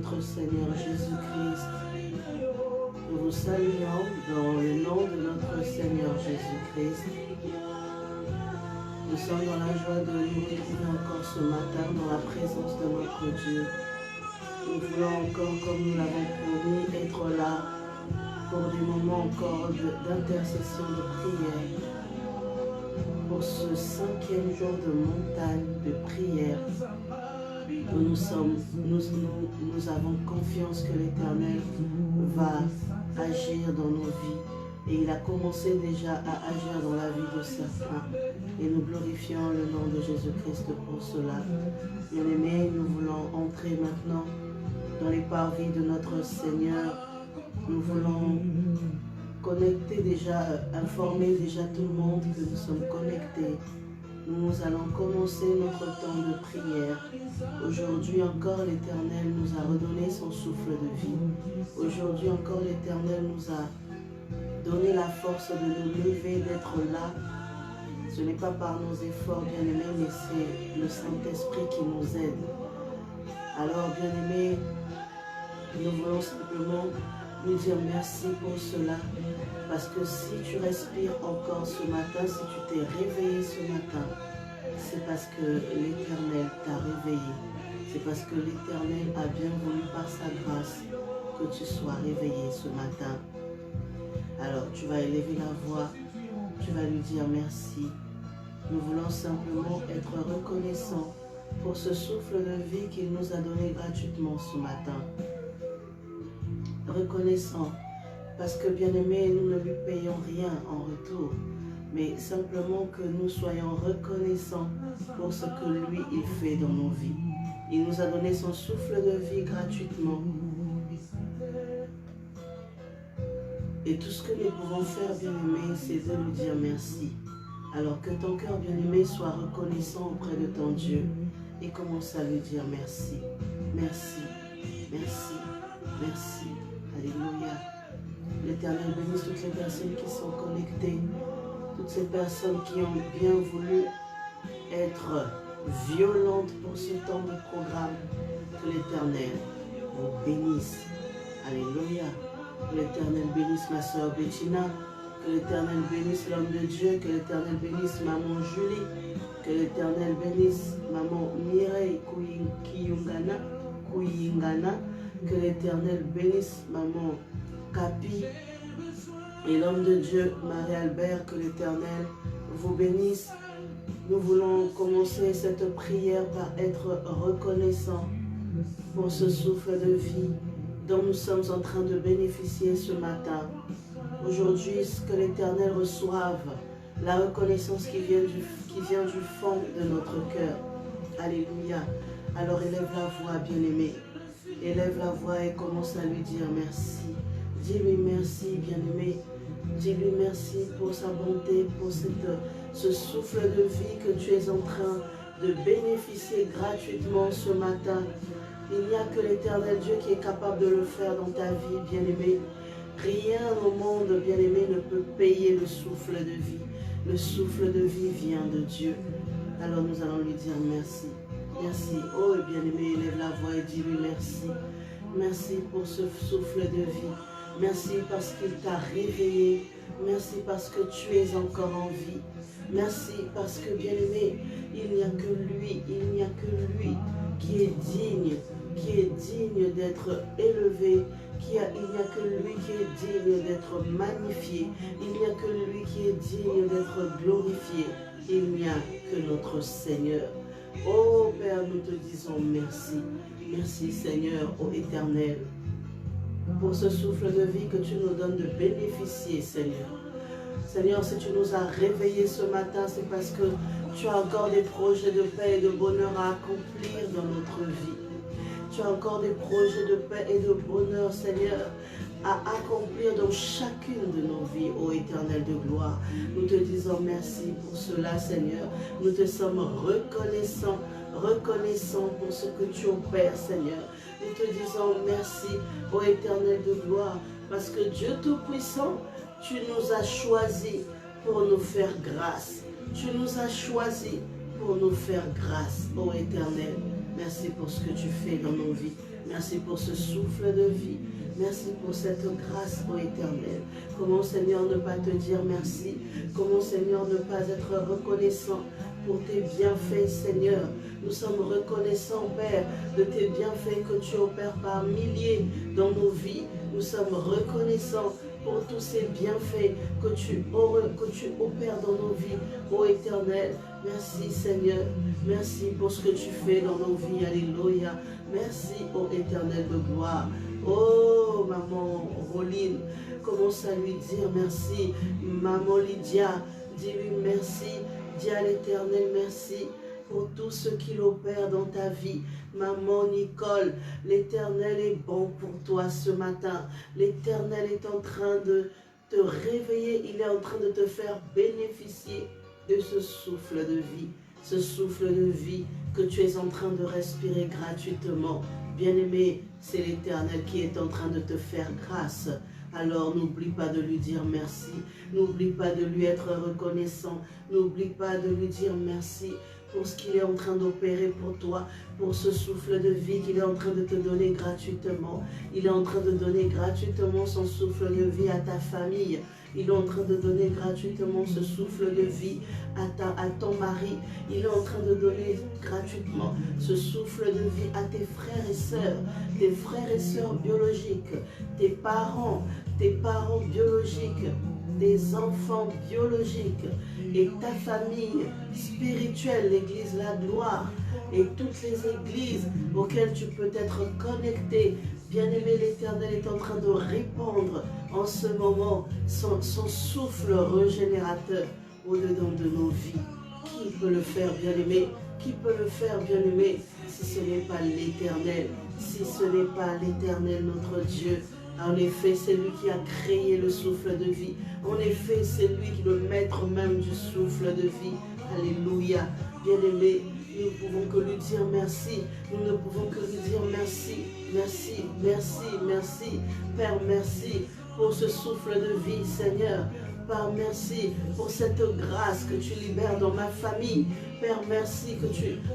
notre Seigneur Jésus-Christ. Nous vous saluons dans le nom de notre Seigneur Jésus-Christ. Nous sommes dans la joie de nous retrouver encore ce matin dans la présence de notre Dieu. Nous voulons encore, comme nous l'avons promis, être là pour des moments encore d'intercession, de prière. Pour ce 5e jour de montagne de prière, nous avons confiance que l'Éternel va agir dans nos vies. Et il a commencé déjà à agir dans la vie de certains. Et nous glorifions le nom de Jésus-Christ pour cela. Bien-aimés, nous voulons entrer maintenant dans les parvis de notre Seigneur. Nous voulons connecter déjà, informer déjà tout le monde que nous sommes connectés. Nous allons commencer notre temps de prière. Aujourd'hui encore, l'Éternel nous a redonné son souffle de vie. Aujourd'hui encore, l'Éternel nous a donné la force de nous lever, d'être là. Ce n'est pas par nos efforts, bien-aimés, mais c'est le Saint-Esprit qui nous aide. Alors, bien-aimés, nous voulons simplement nous dire merci pour cela. Parce que si tu respires encore ce matin, si tu t'es réveillé ce matin, c'est parce que l'Éternel t'a réveillé. C'est parce que l'Éternel a bien voulu par sa grâce que tu sois réveillé ce matin. Alors tu vas élever la voix, tu vas lui dire merci. Nous voulons simplement être reconnaissants pour ce souffle de vie qu'il nous a donné gratuitement ce matin. Reconnaissant, parce que bien-aimés, nous ne lui payons rien en retour, mais simplement que nous soyons reconnaissants pour ce que lui, il fait dans nos vies. Il nous a donné son souffle de vie gratuitement. Et tout ce que nous pouvons faire, bien-aimés, c'est de lui dire merci. Alors que ton cœur, bien-aimé, soit reconnaissant auprès de ton Dieu et commence à lui dire merci. Merci, merci, merci. Alléluia. L'Éternel bénisse toutes les personnes qui sont connectées, toutes ces personnes qui ont bien voulu être violentes pour ce temps de programme. Que l'Éternel vous bénisse. Alléluia. Que l'Éternel bénisse ma soeur Bettina. Que l'Éternel bénisse l'homme de Dieu. Que l'Éternel bénisse maman Julie. Que l'Éternel bénisse maman Mireille Kuyingana. Que l'Éternel bénisse maman Capi et l'homme de Dieu Marie-Albert. Que l'Éternel vous bénisse. Nous voulons commencer cette prière par être reconnaissants pour ce souffle de vie dont nous sommes en train de bénéficier ce matin. Aujourd'hui, que l'Éternel reçoive la reconnaissance qui vient du fond de notre cœur. Alléluia. Alors élève la voix, bien-aimé. Élève la voix et commence à lui dire merci. Dis-lui merci, bien-aimé. Dis-lui merci pour sa bonté, pour ce souffle de vie que tu es en train de bénéficier gratuitement ce matin. Il n'y a que l'Éternel Dieu qui est capable de le faire dans ta vie, bien-aimé. Rien au monde, bien-aimé, ne peut payer le souffle de vie. Le souffle de vie vient de Dieu. Alors nous allons lui dire merci. Merci. Oh, bien-aimé, élève la voix et dis-lui merci. Merci pour ce souffle de vie. Merci parce qu'il t'a réveillé. Merci parce que tu es encore en vie. Merci parce que, bien-aimé, il n'y a que lui qui est digne d'être élevé. Il n'y a que lui qui est digne d'être magnifié. Il n'y a que lui qui est digne d'être glorifié. Il n'y a que notre Seigneur. Oh Père, nous te disons merci. Merci Seigneur, ô Éternel, pour ce souffle de vie que tu nous donnes de bénéficier, Seigneur. Seigneur, si tu nous as réveillés ce matin, c'est parce que tu as encore des projets de paix et de bonheur à accomplir dans notre vie. Tu as encore des projets de paix et de bonheur, Seigneur, à accomplir dans chacune de nos vies, ô Éternel de gloire. Nous te disons merci pour cela, Seigneur. Nous te sommes reconnaissants pour ce que tu opères, Seigneur. Nous te disons merci, ô Éternel de gloire, parce que Dieu Tout-Puissant, tu nous as choisis pour nous faire grâce. Tu nous as choisis pour nous faire grâce, ô Éternel. Merci pour ce que tu fais dans nos vies. Merci pour ce souffle de vie. Merci pour cette grâce, ô Éternel. Comment, Seigneur, ne pas te dire merci? Comment, Seigneur, ne pas être reconnaissant pour tes bienfaits, Seigneur? Nous sommes reconnaissants, Père, de tes bienfaits que tu opères par milliers dans nos vies. Nous sommes reconnaissants pour tous ces bienfaits que tu opères dans nos vies, ô Éternel. Merci, Seigneur. Merci pour ce que tu fais dans nos vies. Alléluia. Merci, ô Éternel de gloire. Oh, maman Roline, commence à lui dire merci. Maman Lydia, dis-lui merci. Dis à l'Éternel merci pour tout ce qu'il opère dans ta vie. Maman Nicole, l'Éternel est bon pour toi ce matin. L'Éternel est en train de te réveiller. Il est en train de te faire bénéficier de ce souffle de vie. Ce souffle de vie que tu es en train de respirer gratuitement. Bien-aimé, c'est l'Éternel qui est en train de te faire grâce. Alors n'oublie pas de lui dire merci. N'oublie pas de lui être reconnaissant. N'oublie pas de lui dire merci pour ce qu'il est en train d'opérer pour toi, pour ce souffle de vie qu'il est en train de te donner gratuitement. Il est en train de donner gratuitement son souffle de vie à ta famille. Il est en train de donner gratuitement ce souffle de vie à ton mari. Il est en train de donner gratuitement ce souffle de vie à tes frères et sœurs biologiques, tes parents biologiques, des enfants biologiques et ta famille spirituelle, l'église La Gloire et toutes les églises auxquelles tu peux être connecté. Bien-aimé, l'Éternel est en train de répandre en ce moment son souffle régénérateur au-dedans de nos vies. Qui peut le faire, bien-aimé? Qui peut le faire, bien-aimé, si ce n'est pas l'Éternel? Si ce n'est pas l'Éternel, notre Dieu. En effet, c'est lui qui a créé le souffle de vie. En effet, c'est lui qui est le maître même du souffle de vie. Alléluia. Bien-aimé, nous ne pouvons que lui dire merci. Nous ne pouvons que lui dire merci. Merci, merci, merci. Père, merci pour ce souffle de vie, Seigneur. Père, merci pour cette grâce que tu libères dans ma famille. Père, merci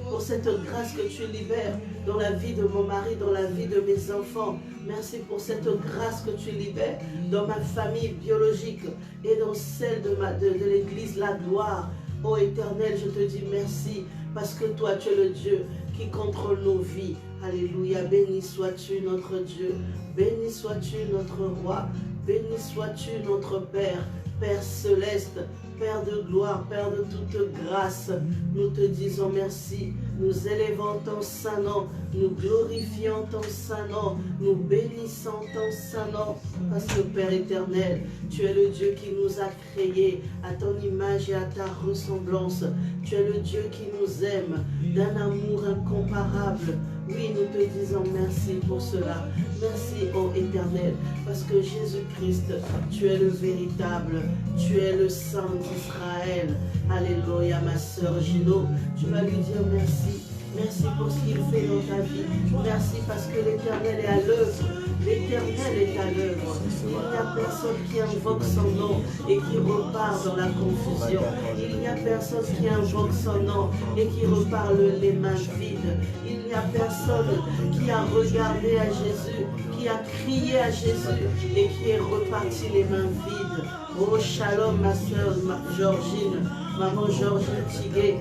pour cette grâce que tu libères dans la vie de mon mari, dans la vie de mes enfants. Merci pour cette grâce que tu libères dans ma famille biologique et dans celle de l'église La Gloire. Ô Éternel, je te dis merci parce que toi, tu es le Dieu qui contrôle nos vies. Alléluia, béni sois-tu notre Dieu, béni sois-tu notre Roi, béni sois-tu notre Père, Père céleste, Père de gloire, Père de toute grâce. Nous te disons merci, nous élevons ton saint nom, nous glorifions ton saint nom, nous bénissons ton saint nom, parce que Père éternel, tu es le Dieu qui nous a créés à ton image et à ta ressemblance. Tu es le Dieu qui nous aime d'un amour incomparable. Oui, nous te disons merci pour cela. Merci, ô Éternel, parce que Jésus-Christ, tu es le véritable, tu es le Saint d'Israël. Alléluia, ma sœur Gino, tu vas lui dire merci. Merci pour ce qu'il fait dans ta vie. Merci parce que l'Éternel est à l'œuvre. L'Éternel est à l'œuvre. Il n'y a personne qui invoque son nom et qui repart dans la confusion. Il n'y a personne qui invoque son nom et qui repart les mains vides. Il n'y a personne qui a regardé à Jésus, qui a crié à Jésus et qui est reparti les mains vides. Oh, shalom, ma soeur Georgine, maman Georgine Tiguet.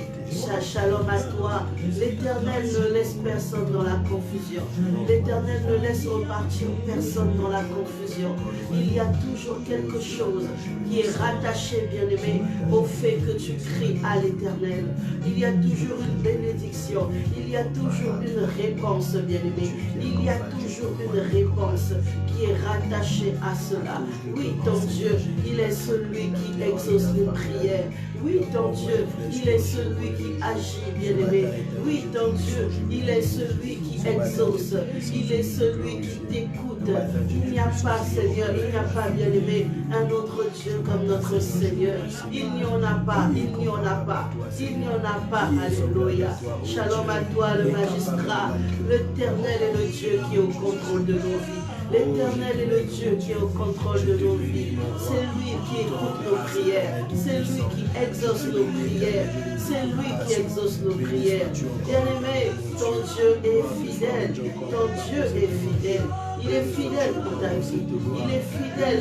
Shalom à toi. L'Éternel ne laisse personne dans la confusion. L'Éternel ne laisse repartir personne dans la confusion. Il y a toujours quelque chose qui est rattaché, bien-aimé, au fait que tu cries à l'Éternel. Il y a toujours une bénédiction. Il y a toujours une réponse, bien-aimé. Il y a toujours une réponse qui est rattachée à cela. Oui, ton Dieu, il est celui qui exauce les prières. Oui, ton Dieu, il est celui qui agit, bien-aimé. Oui, ton Dieu, il est celui qui exauce. Il est celui qui t'écoute. Il n'y a pas, Seigneur, il n'y a pas, bien-aimé, un autre Dieu comme notre Seigneur. Il n'y en a pas, il n'y en a pas, il n'y en a pas. Alléluia. Shalom à toi, le magistrat. L'Éternel est le Dieu qui est au contrôle de nos vies. L'Éternel est le Dieu qui est au contrôle de nos vies. C'est lui qui écoute nos prières. C'est lui qui exauce nos prières. C'est lui qui exauce nos prières. Bien-aimé, ton Dieu est fidèle. Ton Dieu est fidèle. Il est fidèle pour ta vie. Il est fidèle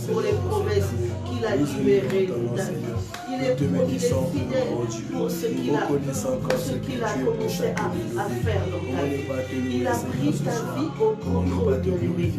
pour les promesses qu'il a libérées de ta vie. Il est fidèle pour ce qu'il a commencé à faire dans ta vie. Il a pris ta vie au contrôle, bien-aimé.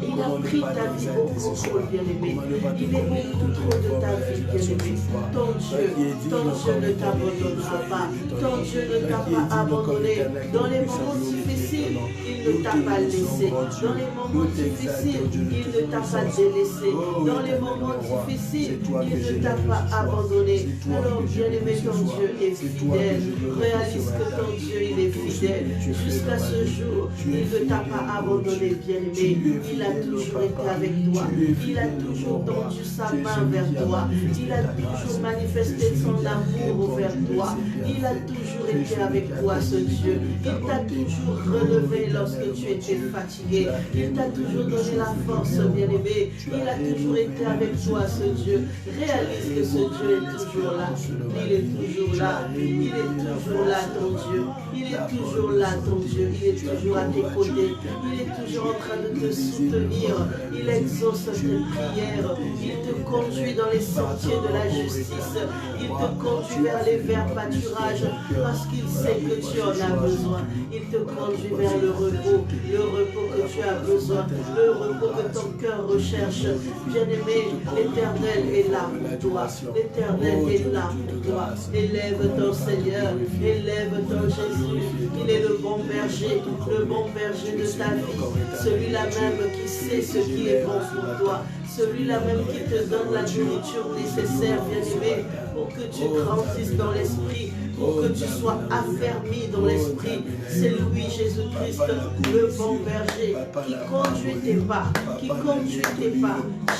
Il a pris ta vie au contrôle, bien-aimé. Il est au contrôle de ta vie, bien-aimé. Ton Dieu ne t'abandonnera pas. Ton Dieu ne t'a pas abandonné. Dans les moments difficiles, il ne t'a pas laissé. Dans les moments difficiles, il ne t'a pas délaissé. Dans les moments difficiles, il ne t'a pas abandonné. Alors, bien-aimé, ton Dieu est fidèle. Réalise que ton Dieu, il est fidèle. Jusqu'à ce jour, il ne t'a pas abandonné, bien-aimé. Il a toujours été avec toi. Il a toujours tendu sa main vers toi. Il a toujours manifesté son amour vers toi. Il a toujours été avec toi, ce Dieu. Il t'a toujours relevé lorsque tu étais fatigué. Il t'a toujours donné la force, bien-aimé. Il a toujours été avec toi, ce Dieu. Réalise que ce Dieu est toujours là. Il est toujours là. Il est toujours là, ton Dieu. Il est toujours là, ton Dieu. Il est toujours à tes côtés. Il est toujours en train de te soutenir. Il exauce tes prières. Il te conduit dans les sentiers de la justice. Il te conduit vers les verts pâturages parce qu'il sait que tu en as besoin. Il te conduit vers le repos que tu as besoin, le repos que ton cœur recherche. Bien-aimé, l'Éternel est là pour toi. L'Éternel est là pour toi. Élève ton Seigneur, élève ton Jésus. Il est le bon berger de ta vie. Celui-là même qui sait ce qui est bon pour toi. Celui-là même qui te donne la nourriture nécessaire, bien-aimé, pour que tu grandisses dans l'esprit, pour que tu sois affermi dans l'esprit. C'est lui, Jésus-Christ, le bon berger, qui conduit tes pas,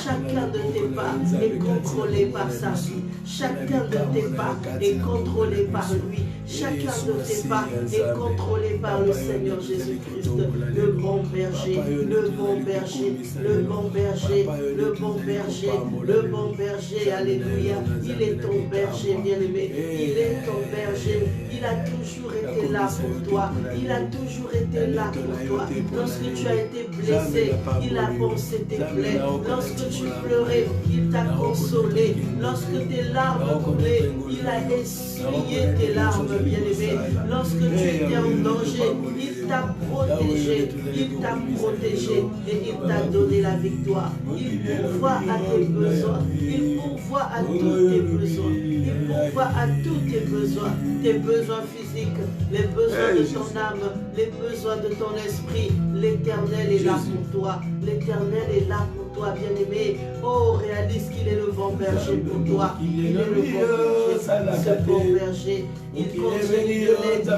Chacun de tes pas est contrôlé par sa vie. Chacun de tes pas est contrôlé par lui. Chacun de tes pas est contrôlé par le Seigneur Jésus-Christ, le bon berger, le bon berger, le bon berger, le bon berger, le bon berger. Alléluia. Il est ton berger, bien-aimé. Il est ton berger. Il a toujours été là pour toi. Il a toujours été là pour toi. Lorsque tu as été blessé, il a pensé tes plaies. Lorsque tu pleurais, il t'a consolé. Lorsque tes larmes coulaient, il a essuyé tes larmes, bien-aimé. Lorsque tu étais en danger, il t'a protégé. Il t'a protégé et il t'a donné la victoire. Il pourvoit à tes besoins. Il pourvoit à tous tes besoins. Il pourvoit à tous tes besoins. Tes besoins physiques, les besoins de ton âme, les besoins de ton esprit. L'Éternel est là pour toi. L'Éternel est là pour toi, bien-aimé. Oh, réalise qu'il est le bon berger pour toi. Il est le bon berger, ce bon berger. Il continue de l'être.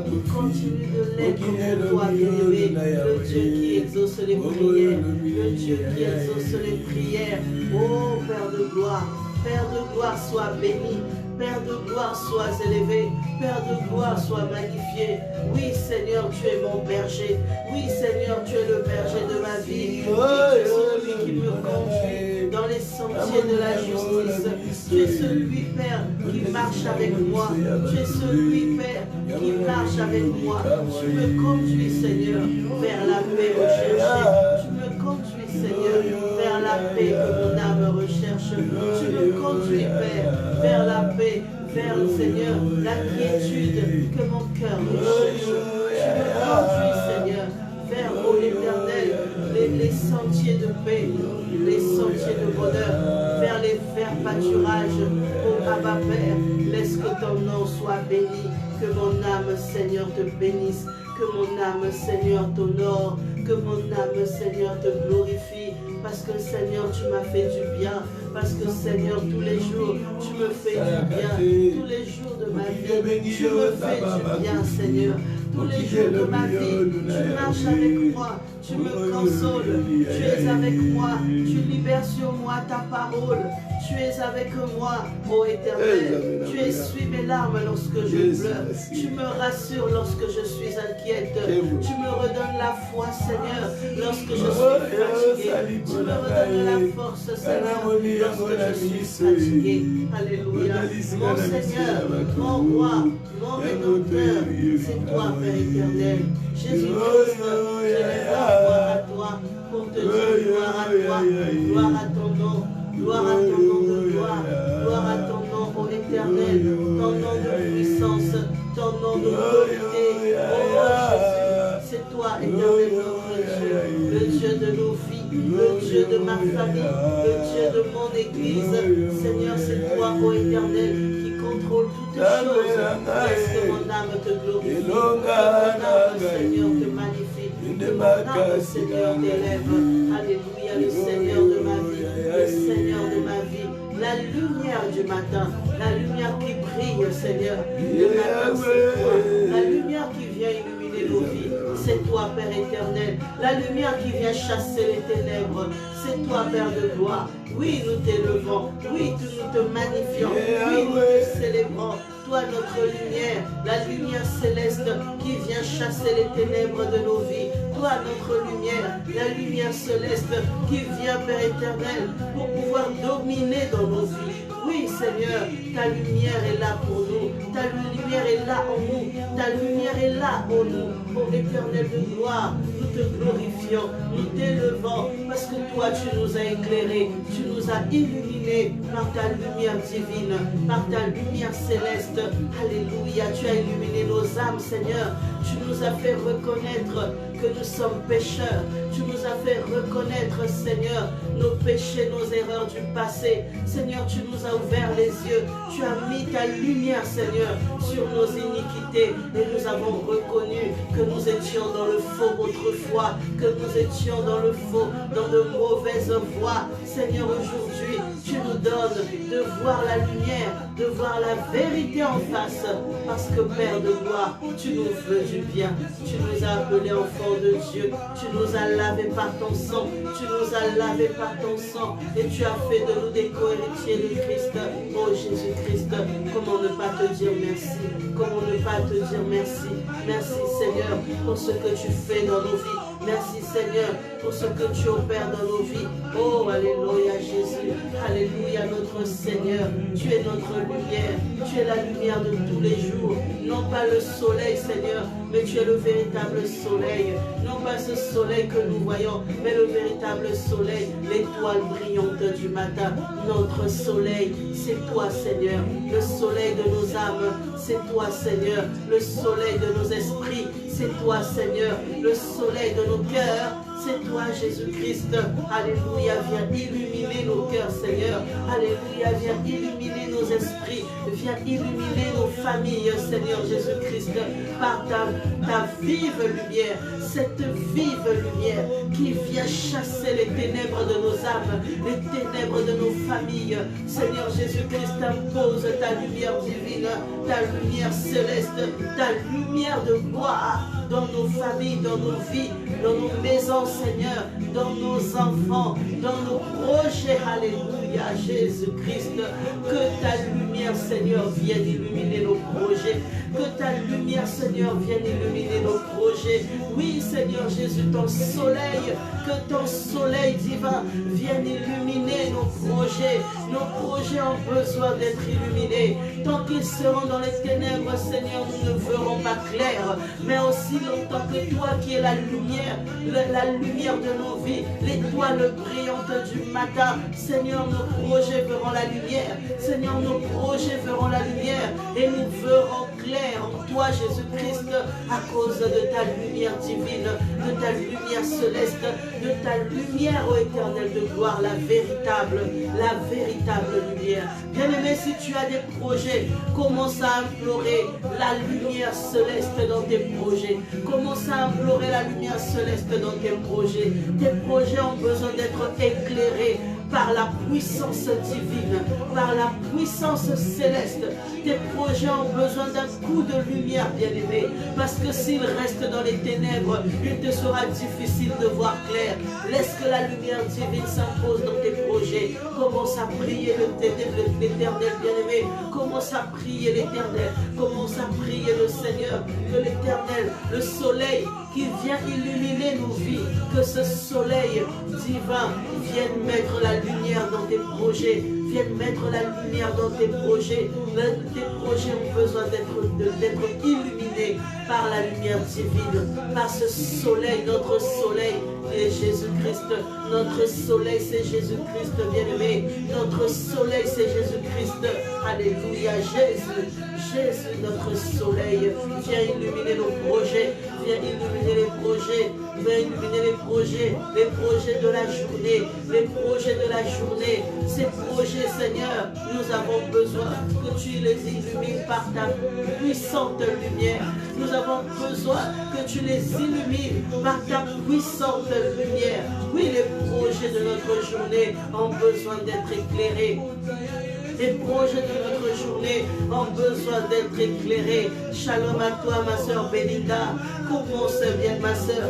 Il continue de l'être pour toi, bien-aimé. Le Dieu qui exauce les prières. Le Dieu qui exauce les prières. Oh, Père de gloire, sois béni. Père de gloire, sois élevé. Père de gloire, sois magnifié. Oui, Seigneur, tu es mon berger. Oui, Seigneur, tu es le berger de ma vie. Oui, tu es celui qui me conduit dans les sentiers de la justice. Tu es celui, Père, qui marche avec moi. Tu es celui, Père, qui marche avec moi. Tu me conduis, Seigneur, vers la paix recherchée. Tu me conduis, Seigneur, vers la paix que mon âme recherche. Tu me conduis, Père, vers la paix, vers le Seigneur, la quiétude que mon cœur recherche. Tu me conduis, Seigneur, vers, ô l'Éternel, les sentiers de paix, les sentiers de bonheur, vers les verts pâturages. Ô Abba Père, laisse que ton nom soit béni, que mon âme, Seigneur, te bénisse, que mon âme, Seigneur, t'honore, que mon âme, Seigneur, te glorifie, parce que, Seigneur, tu m'as fait du bien, parce que, Seigneur, tous les jours, tu me fais du bien, tous les jours de ma vie, tu me fais du bien, Seigneur. Tous les jours de ma vie, tu marches avec moi, tu me consoles, tu es avec moi, tu libères sur moi ta parole, Tu es avec moi, ô Éternel. Tu essuies mes larmes lorsque je pleure. Tu me rassures lorsque je suis inquiète. Tu me redonnes la foi, Seigneur, lorsque je suis fatigué. Tu me redonnes la force, Seigneur, lorsque je suis fatigué. Alléluia. Mon Seigneur, mon roi, mon rédempteur, c'est toi, Père éternel. Jésus-Christ, je lève la voix à toi pour te dire gloire à toi, gloire à ton nom. Gloire à ton nom de gloire, gloire à ton nom, ô Éternel, ton nom de puissance, ton nom d'autorité. Oh Jésus, c'est toi, Éternel, notre Dieu, le Dieu de nos vies, le Dieu de ma famille, le Dieu de mon Église. Seigneur, c'est toi, ô Éternel, qui contrôle toutes choses. Laisse que mon âme te glorifie, que mon âme, Seigneur, te magnifie, que mon âme, Seigneur, t'élève. Alléluia, le Seigneur de ma vie. Le Seigneur de ma vie, la lumière du matin, la lumière qui brille, Seigneur. Le matin, c'est toi. La lumière qui vient illuminer nos vies, c'est toi, Père éternel. La lumière qui vient chasser les ténèbres, c'est toi, Père de gloire. Oui, nous t'élevons. Oui, nous te magnifions. Oui, nous te célébrons. Toi, notre lumière, la lumière céleste qui vient chasser les ténèbres de nos vies. Toi, notre lumière, la lumière céleste qui vient, Père éternel, pour pouvoir dominer dans nos vies. Oui, Seigneur, ta lumière est là pour nous. Ta lumière est là en nous. Ta lumière est là en nous. Ô Éternel de gloire, nous te glorifions, nous t'élevons, parce que toi, tu nous as éclairés, tu nous as illuminés par ta lumière divine, par ta lumière céleste. Alléluia, tu as illuminé nos âmes, Seigneur. Tu nous as fait reconnaître que nous sommes pécheurs. Tu nous as fait reconnaître, Seigneur, nos péchés, nos erreurs du passé. Seigneur, tu nous as ouvert les yeux. Tu as mis ta lumière, Seigneur, sur nos iniquités. Et nous avons reconnu que nous étions dans le faux autrefois, que nous étions dans le faux, dans de mauvaises voies. Seigneur, aujourd'hui, tu nous donnes de voir la lumière, de voir la vérité en face. Parce que, Père de gloire, tu nous veux du bien. Tu nous as appelés enfants de Dieu. Tu nous as lavés par ton sang. Tu nous as lavés par ton sang. Et tu as fait de nous des co-héritiers de Christ. Oh Jésus-Christ, comment ne pas te dire merci? Comment ne pas te dire merci? Merci Seigneur pour ce que tu fais dans nos vies. Merci Seigneur pour ce que tu opères dans nos vies. Oh, alléluia Jésus. Alléluia notre Seigneur. Tu es notre lumière. Tu es la lumière de tous les jours. Non pas le soleil Seigneur, mais tu es le véritable soleil. Non pas ce soleil que nous voyons, mais le véritable soleil, l'étoile brillante du matin. Notre soleil, c'est toi Seigneur. Le soleil de nos âmes, c'est toi Seigneur. Le soleil de nos esprits, c'est toi Seigneur. Le soleil de nos cœurs, c'est toi Jésus-Christ. Alléluia, viens illuminer nos cœurs Seigneur. Alléluia, viens illuminer nos esprits. Viens illuminer nos familles Seigneur Jésus-Christ. Par ta vive lumière. Cette vive lumière qui vient chasser les ténèbres de nos âmes, les ténèbres de nos familles. Seigneur Jésus-Christ, impose ta lumière divine, ta lumière céleste, ta lumière de gloire dans nos familles, dans nos vies, dans nos maisons, Seigneur, dans nos enfants, dans nos projets. Alléluia, Jésus-Christ. Que ta lumière, Seigneur, vienne illuminer nos projets. Que ta lumière, Seigneur, vienne illuminer nos projets. Oui, Seigneur Jésus, ton soleil, que ton soleil divin vienne illuminer nos projets. Nos projets ont besoin d'être illuminés. Tant qu'ils seront dans les ténèbres, Seigneur, nous ne verrons pas clair. Mais aussi longtemps que toi qui es la lumière de nos vies, l'étoile brillante du matin, Seigneur, nos projets verront la lumière. Seigneur, nos projets verront la lumière et nous verrons clair en toi, Jésus-Christ, à cause de ta lumière divine, de ta lumière céleste, de ta lumière, ô Éternel de gloire, la véritable lumière. Bien-aimé, si tu as des projets, commence à implorer la lumière céleste dans tes projets. Commence à implorer la lumière céleste dans tes projets. Tes projets ont besoin d'être éclairés par la puissance divine, par la puissance céleste. Tes projets ont besoin d'un coup de lumière, bien-aimé, parce que s'ils restent dans les ténèbres, il te sera difficile de voir clair. Laisse que la lumière divine s'impose dans tes projets. Commence à prier l'Éternel, bien-aimé. Commence à prier l'Éternel. Commence à prier le Seigneur, que l'Éternel, le soleil qui vient illuminer nos vies, que ce soleil divin vienne mettre la lumière dans tes projets, vienne mettre la lumière dans tes projets. Tes projets ont besoin d'être illuminés par la lumière divine, par ce soleil, notre soleil est Jésus-Christ. Notre soleil, c'est Jésus-Christ, bien-aimé. Notre soleil, c'est Jésus-Christ. Alléluia, Jésus. Jésus, notre soleil, viens illuminer nos projets, viens illuminer les projets, viens illuminer les projets de la journée, les projets de la journée. Ces projets, Seigneur, nous avons besoin que tu les illumines par ta puissante lumière. Nous avons besoin que tu les illumines par ta puissante lumière. Oui, les projets de notre journée ont besoin d'être éclairés. Les projets de notre journée ont besoin d'être éclairés. Shalom à toi, ma soeur Bélinda. Commence bien, ma soeur,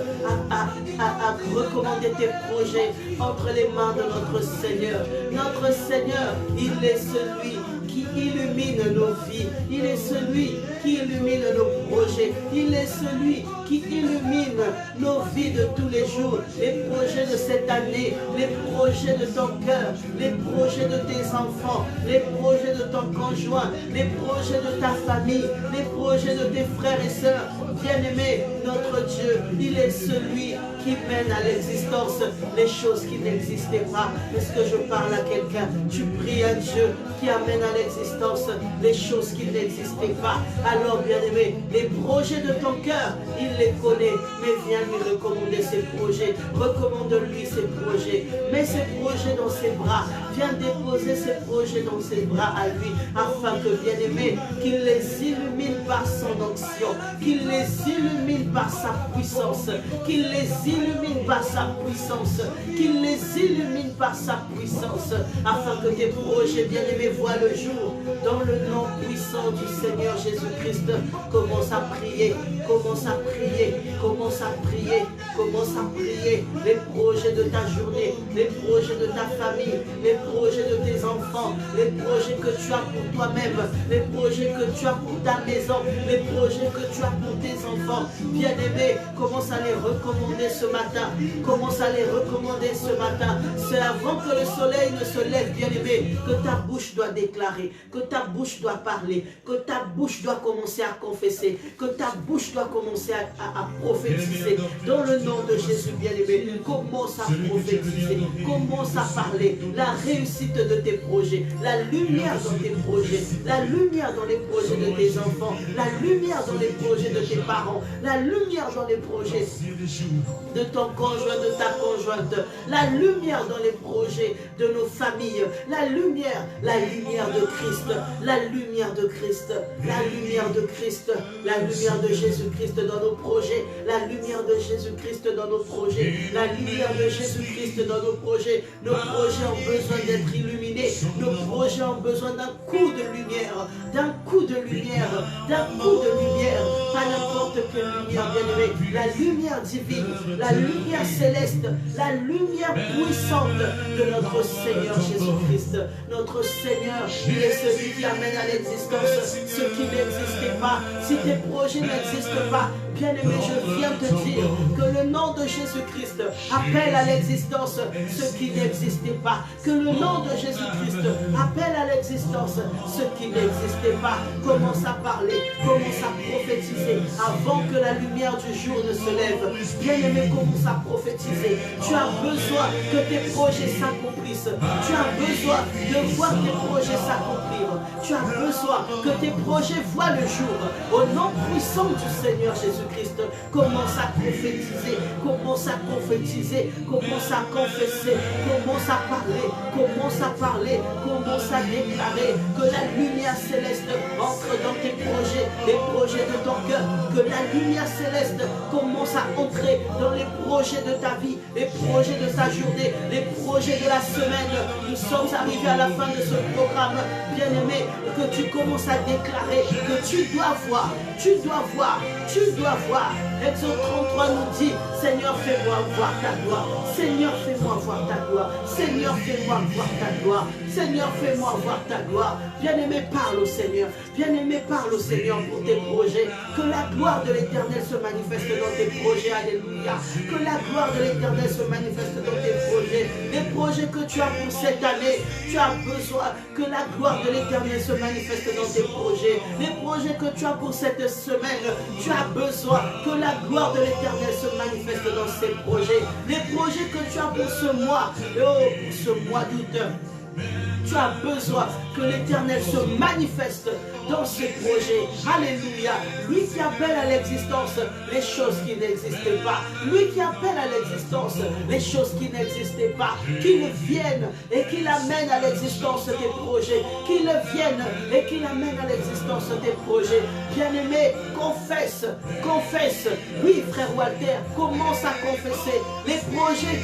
à recommander tes projets entre les mains de notre Seigneur. Notre Seigneur, il est celui qui illumine nos vies. Il est celui qui illumine nos projets. Il est celui qui illumine nos vies de tous les jours. Les projets de cette année, les projets de ton cœur, les projets de tes enfants, les projets de ton conjoint, les projets de ta famille, les projets de tes frères et sœurs. Bien-aimé, notre Dieu, il est celui qui mène à l'existence les choses qui n'existaient pas. Est-ce que je parle à quelqu'un? Tu pries un Dieu qui amène à l'existence les choses qui n'existaient pas. Alors, bien-aimé, les projets de ton cœur, il les connaît, mais viens lui recommander ses projets. Recommande-lui ses projets. Mets ses projets dans ses bras. Viens déposer ses projets dans ses bras à lui, afin que, bien-aimé, qu'il les illumine par son onction, qu'il les illumine par sa puissance, qu'il les illumine par sa puissance, qu'il les illumine par sa puissance, afin que tes projets, bien-aimés, voient le jour. Dans le nom puissant du Seigneur Jésus-Christ, commence à prier, commence à prier, commence à prier, commence à prier les projets de ta journée, les projets de ta famille, les projets de tes enfants, les projets que tu as pour toi-même, les projets que tu as pour ta maison, les projets que tu as pour tes enfants. Bien-aimé, commence à les recommander ce matin, commence à les recommander ce matin. C'est avant que le soleil ne se lève, bien-aimé, que ta bouche doit déclarer, que ta bouche doit parler, que ta bouche doit commencer à confesser, que ta bouche doit commencer à prophétiser. Dans le nom de Jésus, bien-aimé, commence à prophétiser, commence à parler la réussite de tes projets, la lumière dans tes projets, la lumière dans les projets de tes enfants, la lumière dans les projets de tes parents, la lumière dans les projets de ton conjoint, de ta conjointe, la lumière dans les projets de nos familles, la lumière de Christ, la lumière de Christ, la lumière de Christ, la lumière de Jésus-Christ dans nos projets, la lumière de Jésus-Christ dans nos projets, la lumière de Jésus-Christ dans nos projets. Nos projets ont besoin d'être illuminés, nos projets ont besoin d'un coup de lumière, d'un coup de lumière, d'un coup de lumière, pas n'importe quelle lumière, bien-aimé, la lumière divine, la lumière céleste, la lumière puissante de notre Seigneur Jésus-Christ. Notre Seigneur, il est celui qui amène à l'existence ce qui n'existait pas. Si tes projets n'existent pas, bien-aimé, je viens te dire que le nom de Jésus-Christ appelle à l'existence ce qui n'existait pas. Que le nom de Jésus-Christ appelle à l'existence ce qui n'existait pas. Commence à parler, commence à prophétiser avant que la lumière du jour ne se lève. Bien-aimé, commence à prophétiser. Tu as besoin que tes projets s'accomplissent. Tu as besoin de voir tes projets s'accomplir. Tu as besoin que tes projets voient le jour. Au nom puissant du Seigneur Jésus. Jésus-Christ. Commence à prophétiser, commence à prophétiser, commence à confesser, commence à parler, commence à parler, commence à déclarer que la lumière céleste entre dans tes projets, les projets de ton cœur, que la lumière céleste commence à entrer dans les projets de ta vie, les projets de ta journée, les projets de la semaine. Nous sommes arrivés à la fin de ce programme, bien-aimé, que tu commences à déclarer que tu dois voir, tu dois voir, tu dois voir. Exode 33 nous dit, Seigneur, fais-moi voir ta gloire. Seigneur, fais-moi voir ta gloire. Seigneur, fais-moi voir ta gloire. Seigneur, fais-moi voir ta gloire. Bien-aimé, parle au Seigneur. Bien-aimé, parle au Seigneur pour tes projets. Que la gloire de l'Éternel se manifeste dans tes projets. Alléluia. Que la gloire de l'Éternel se manifeste dans tes projets. Les projets que tu as pour cette année, tu as besoin que la gloire de l'Éternel se manifeste dans tes projets. Les projets que tu as pour cette semaine, tu as besoin que la gloire de l'Éternel se manifeste dans ces projets. Les projets que tu as pour ce mois, pour ce mois d'août, tu as besoin que l'Éternel se manifeste dans ce projet. Alléluia. Lui qui appelle à l'existence les choses qui n'existaient pas. Lui qui appelle à l'existence les choses qui n'existaient pas. Qu'il vienne et qu'il amène à l'existence tes projets. Qu'il vienne et qu'il amène à l'existence tes projets. Bien-aimé, confesse, confesse. Oui, frère Walter, commence à confesser les projets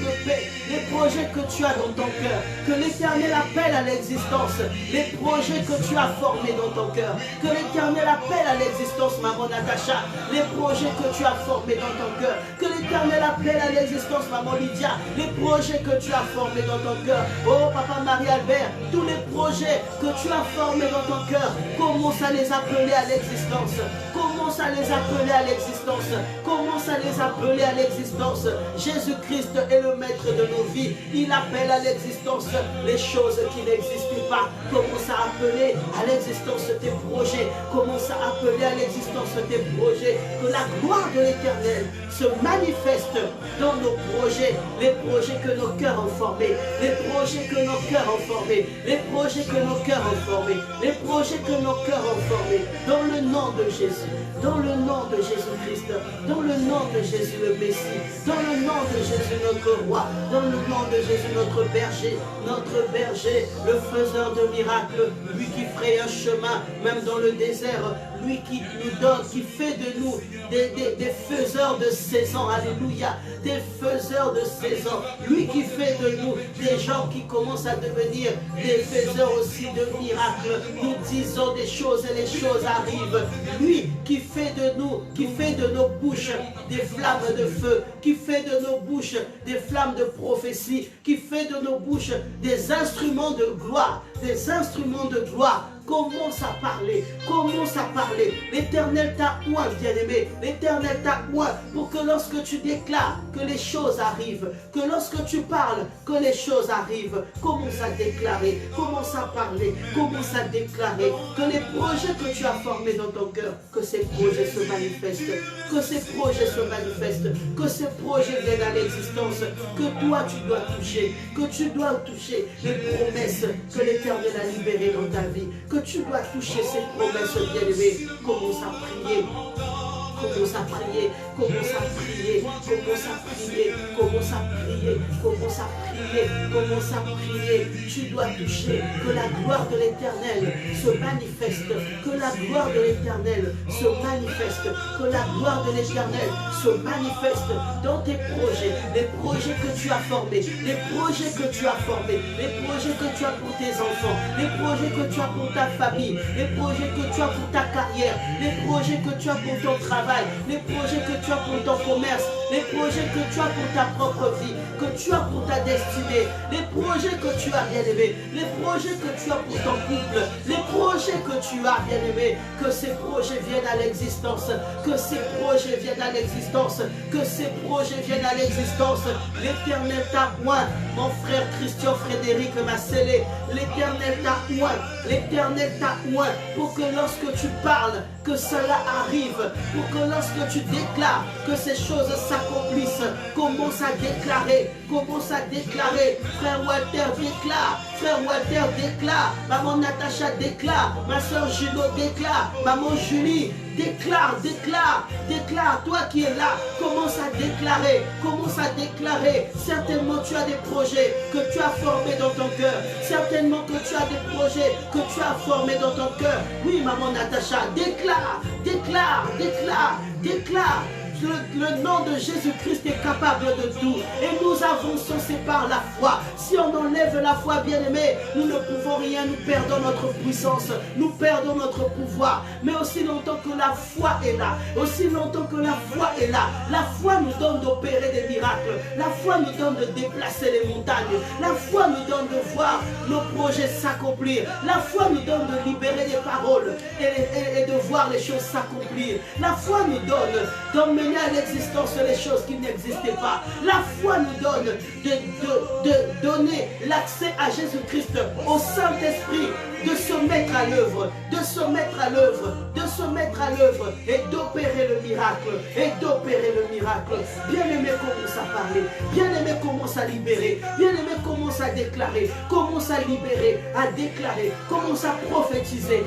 que tu as dans ton cœur. Que l'Éternel appelle à l'existence les projets que tu as formés dans ton cœur. Que l'Éternel appelle à l'existence, maman Natacha, les projets que tu as formés dans ton cœur. Que l'Éternel appelle à l'existence, maman Lydia, les projets que tu as formés dans ton cœur. Oh, papa Marie-Albert, tous les projets que tu as formés dans ton cœur, commence à les appeler à l'existence. Commence à les appeler à l'existence. Commence à les appeler à l'existence. Jésus-Christ est le maître de nos vies. Il appelle à l'existence les choses qui n'existent pas. Commence à appeler à l'existence tes projets. Commence à appeler à l'existence tes projets. Que la gloire de l'Éternel se manifeste dans nos projets. Les projets que nos cœurs ont formés. Les projets que nos cœurs ont formés. Les projets que nos cœurs ont formés. Les projets que nos cœurs ont formés. Dans le nom de Jésus. Dans le nom de Jésus-Christ. Dans le nom de Jésus le Messie. Dans le nom de Jésus notre roi. Dans le nom de Jésus notre berger. Notre berger, le faiseur de miracles, lui qui ferait un chemin, même dans le désert, lui qui nous donne, qui fait de nous des faiseurs de saison, alléluia, des faiseurs de saison, lui qui fait de nous des gens qui commencent à devenir des faiseurs aussi de miracles. Nous disons des choses et les choses arrivent. Lui qui fait de nous, qui fait de nos bouches des flammes de feu, qui fait de nos bouches des flammes de prophétie, qui fait de nos bouches des instruments de gloire, des instruments de gloire. Commence à parler, commence à parler. L'Éternel t'a oint, bien-aimé. L'Éternel t'a oint pour que lorsque tu déclares que les choses arrivent, que lorsque tu parles que les choses arrivent, commence à déclarer, commence à parler, commence à déclarer que les projets que tu as formés dans ton cœur, que ces projets se manifestent, que ces projets se manifestent, que ces projets viennent à l'existence, que toi tu dois toucher, que tu dois toucher les promesses que l'Éternel a libérées dans ta vie, que tu dois toucher ces promesses bien-aimées. Commence à prier. Commence à prier, commence à prier, commence à prier, commence à prier, commence à prier, commence à prier. Tu dois toucher, que la gloire de l'Éternel se manifeste, que la gloire de l'Éternel se manifeste, que la gloire de l'Éternel se manifeste dans tes projets, les projets que tu as formés, les projets que tu as formés, les projets que tu as pour tes enfants, les projets que tu as pour ta famille, les projets que tu as pour ta carrière, les projets que tu as pour ton travail, les projets que tu as pour ton commerce, les projets que tu as pour ta propre vie, que tu as pour ta destinée, les projets que tu as, bien-aimé, les projets que tu as pour ton couple, les projets que tu as, bien-aimé, que ces projets viennent à l'existence, que ces projets viennent à l'existence, que ces projets viennent à l'existence. L'Éternel t'a oint, mon frère Christian Frédéric m'a scellé, l'Éternel t'a oint, l'Éternel t'a oint, pour que lorsque tu parles, que cela arrive, pour que lorsque tu déclares que ces choses s'accomplissent, s'accomplisse. Commence à déclarer. Commence à déclarer. Frère Walter déclare. Frère Walter déclare. Maman Natacha déclare. Ma soeur Juno déclare. Maman Julie déclare, déclare, déclare. Toi qui es là, commence à déclarer. Commence à déclarer. Certainement tu as des projets que tu as formés dans ton cœur. Certainement que tu as des projets que tu as formés dans ton cœur. Oui, maman Natacha, déclare, déclare, déclare, déclare. Le nom de Jésus-Christ est capable de tout. Et nous avançons, c'est par la foi. Si on enlève la foi, bien-aimés, nous ne pouvons rien, nous perdons notre puissance, nous perdons notre pouvoir. Mais aussi longtemps que la foi est là, aussi longtemps que la foi est là, la foi nous donne d'opérer des miracles. La foi nous donne de déplacer les montagnes. La foi nous donne de voir nos projets s'accomplir. La foi nous donne de libérer des paroles et de voir les choses s'accomplir. La foi nous donne d'emmener à l'existence les choses qui n'existaient pas. La foi nous donne de donner l'accès à Jésus-Christ, au Saint-Esprit, de se mettre à l'œuvre, de se mettre à l'œuvre, de se mettre à l'œuvre et d'opérer le miracle, et d'opérer le miracle. Bien-aimé, commence à parler, bien-aimé, commence à libérer, bien-aimé, commence à déclarer, commence à libérer, à déclarer, commence à prophétiser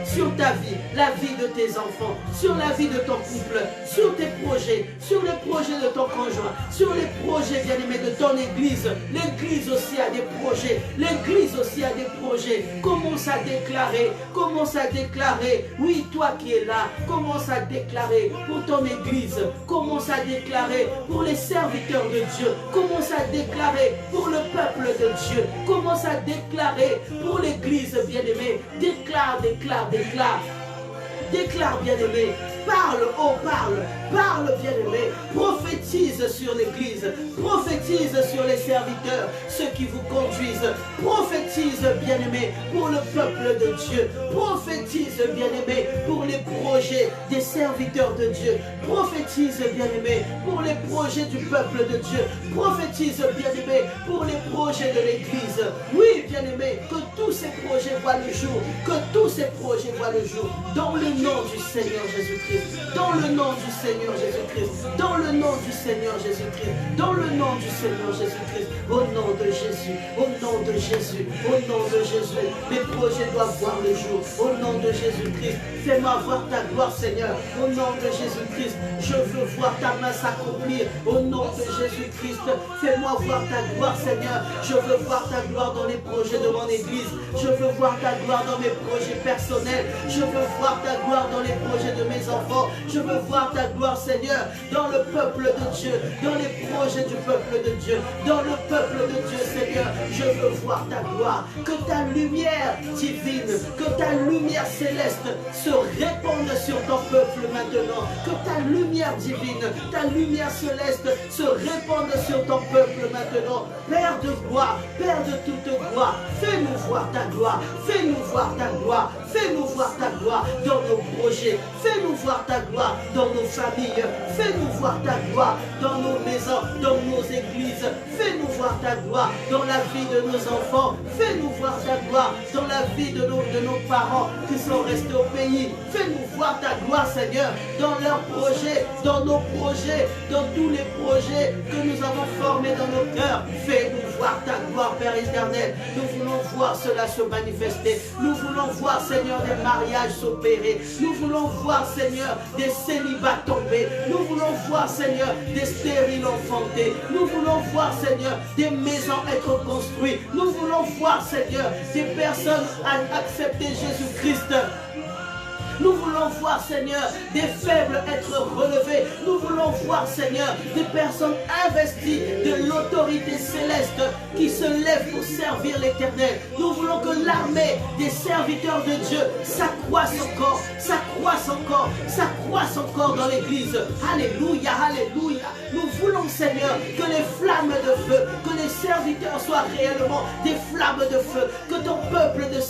sur ta vie, la vie de tes enfants, sur la vie de ton couple, sur tes projets, sur les projets de ton conjoint, sur les projets, bien-aimé, de ton église. L'église aussi a des projets, l'église aussi a des projets. Commence à déclarer, commence à déclarer. Oui, toi qui es là, commence à déclarer pour ton église, commence à déclarer pour les serviteurs de Dieu, commence à déclarer pour le peuple de Dieu, commence à déclarer pour l'église, bien-aimé. Déclare, déclare, déclare. Déclare, bien-aimé. Parle, oh parle, bien-aimé. Prophétise sur l'église, prophétise sur les serviteurs, ceux qui vous conduisent. Prophétise, bien-aimé, pour le peuple de Dieu. Prophétise, bien-aimé, pour les projets des serviteurs de Dieu. Prophétise, bien-aimé, pour les projets du peuple de Dieu. Prophétise, bien-aimé, pour les projets de l'église. Oui, bien-aimé, que tous ces projets voient le jour, que tous ces projets voient le jour, dans le nom du Seigneur Jésus-Christ. Dans le nom du Seigneur Jésus-Christ. Dans le nom du Seigneur Jésus-Christ. Dans le nom du Seigneur Jésus-Christ. Au nom de Jésus. Au nom de Jésus. Au nom de Jésus. Mes projets doivent voir le jour. Au nom de Jésus-Christ. Fais-moi voir ta gloire, Seigneur. Au nom de Jésus-Christ. Je veux voir ta main s'accomplir. Au nom de Jésus-Christ. Fais-moi voir ta gloire, Seigneur. Je veux voir ta gloire dans les projets de mon église. Je veux voir ta gloire dans mes projets personnels. Je veux voir ta gloire dans les projets de mes enfants. Je veux voir ta gloire, Seigneur, dans le peuple de Dieu, dans les projets du peuple de Dieu, dans le peuple de Dieu, Seigneur. Je veux voir ta gloire, que ta lumière divine, que ta lumière céleste se répande sur ton peuple maintenant, que ta lumière divine, ta lumière céleste se répande sur ton peuple maintenant. Père de gloire, Père de toute gloire, fais-nous voir ta gloire, fais-nous voir ta gloire, fais-nous voir ta gloire dans nos projets, fais-nous voir ta gloire dans nos familles, fais-nous voir ta gloire dans nos maisons, dans nos églises, fais-nous voir ta gloire dans la vie de nos enfants, fais-nous voir ta gloire dans la vie de nos parents qui sont restés au pays, fais-nous voir ta gloire, Seigneur, dans leurs projets, dans nos projets, dans tous les projets que nous avons formés dans nos cœurs. Fais-nous voir ta gloire, Père éternel. Nous voulons voir cela se manifester. Nous voulons voir, Seigneur, des mariages s'opérer. Nous voulons voir, Seigneur, des célibats tomber. Nous voulons voir, Seigneur, des stériles enfantés. Nous voulons voir, Seigneur, des maisons être construites. Nous voulons voir, Seigneur, des personnes accepter Jésus-Christ. Nous voulons voir, Seigneur, des faibles être relevés. Nous voulons voir, Seigneur, des personnes investies de l'autorité céleste qui se lèvent pour servir l'Éternel. Nous voulons que l'armée des serviteurs de Dieu s'accroisse encore, s'accroisse encore, s'accroisse encore dans l'Église. Alléluia, alléluia. Nous voulons, Seigneur, que les flammes de feu, que tes serviteurs soient réellement des flammes de feu, que ton peuple de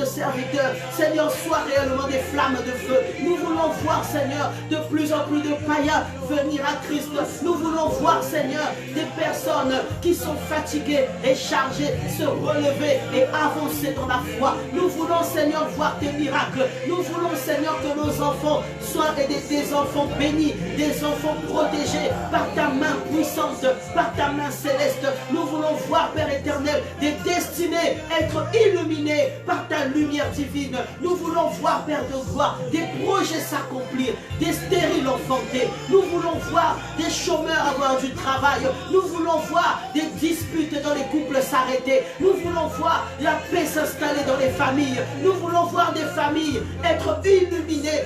serviteurs, Seigneur, soit réellement des flammes de feu. Nous voulons voir, Seigneur, de plus en plus de païens venir à Christ. Nous voulons voir, Seigneur, des personnes qui sont fatiguées et chargées se relever et avancer dans la foi. Nous voulons, Seigneur, voir tes miracles. Nous voulons, Seigneur, que nos enfants soient des enfants bénis, des enfants protégés par ta main puissante, par ta main céleste. Nous voulons voir, Père éternel, des destinées être illuminées par ta lumière divine. Nous voulons voir, Père de gloire, des projets s'accomplir, des stériles enfantés. Nous voulons voir des chômeurs avoir du travail. Nous voulons voir des disputes dans les couples s'arrêter. Nous voulons voir la paix s'installer dans les familles. Nous voulons voir des familles être illuminées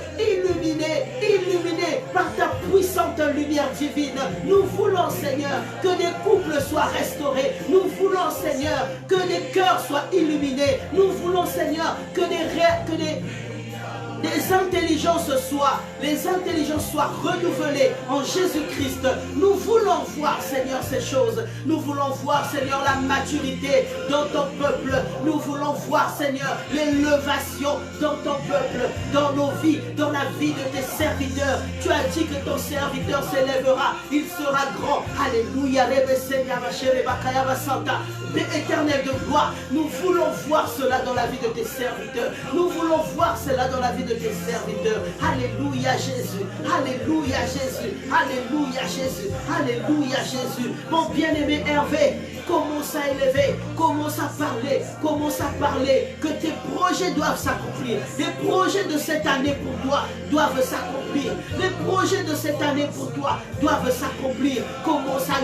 par ta puissante lumière divine. Nous voulons, Seigneur, que des couples soient restaurés. Nous voulons, Seigneur, que des cœurs soient illuminés. Nous voulons, Seigneur, que les intelligences soient renouvelées en Jésus-Christ. Nous voulons voir, Seigneur, ces choses. Nous voulons voir, Seigneur, la maturité dans ton peuple. Nous voulons voir, Seigneur, l'élévation dans ton peuple, dans nos vies, dans la vie de tes serviteurs. Tu as dit que ton serviteur s'élèvera, il sera grand. Alléluia. Éternel de gloire, nous voulons voir cela dans la vie de tes serviteurs. Nous voulons voir cela dans la vie de tes serviteurs. Alléluia Jésus, Alléluia Jésus, Alléluia Jésus, Alléluia Jésus. Mon bien-aimé Hervé, commence à élever, commence à parler, que tes projets doivent s'accomplir. Les projets de cette année pour toi doivent s'accomplir. Les projets de cette année pour toi doivent s'accomplir. Commence à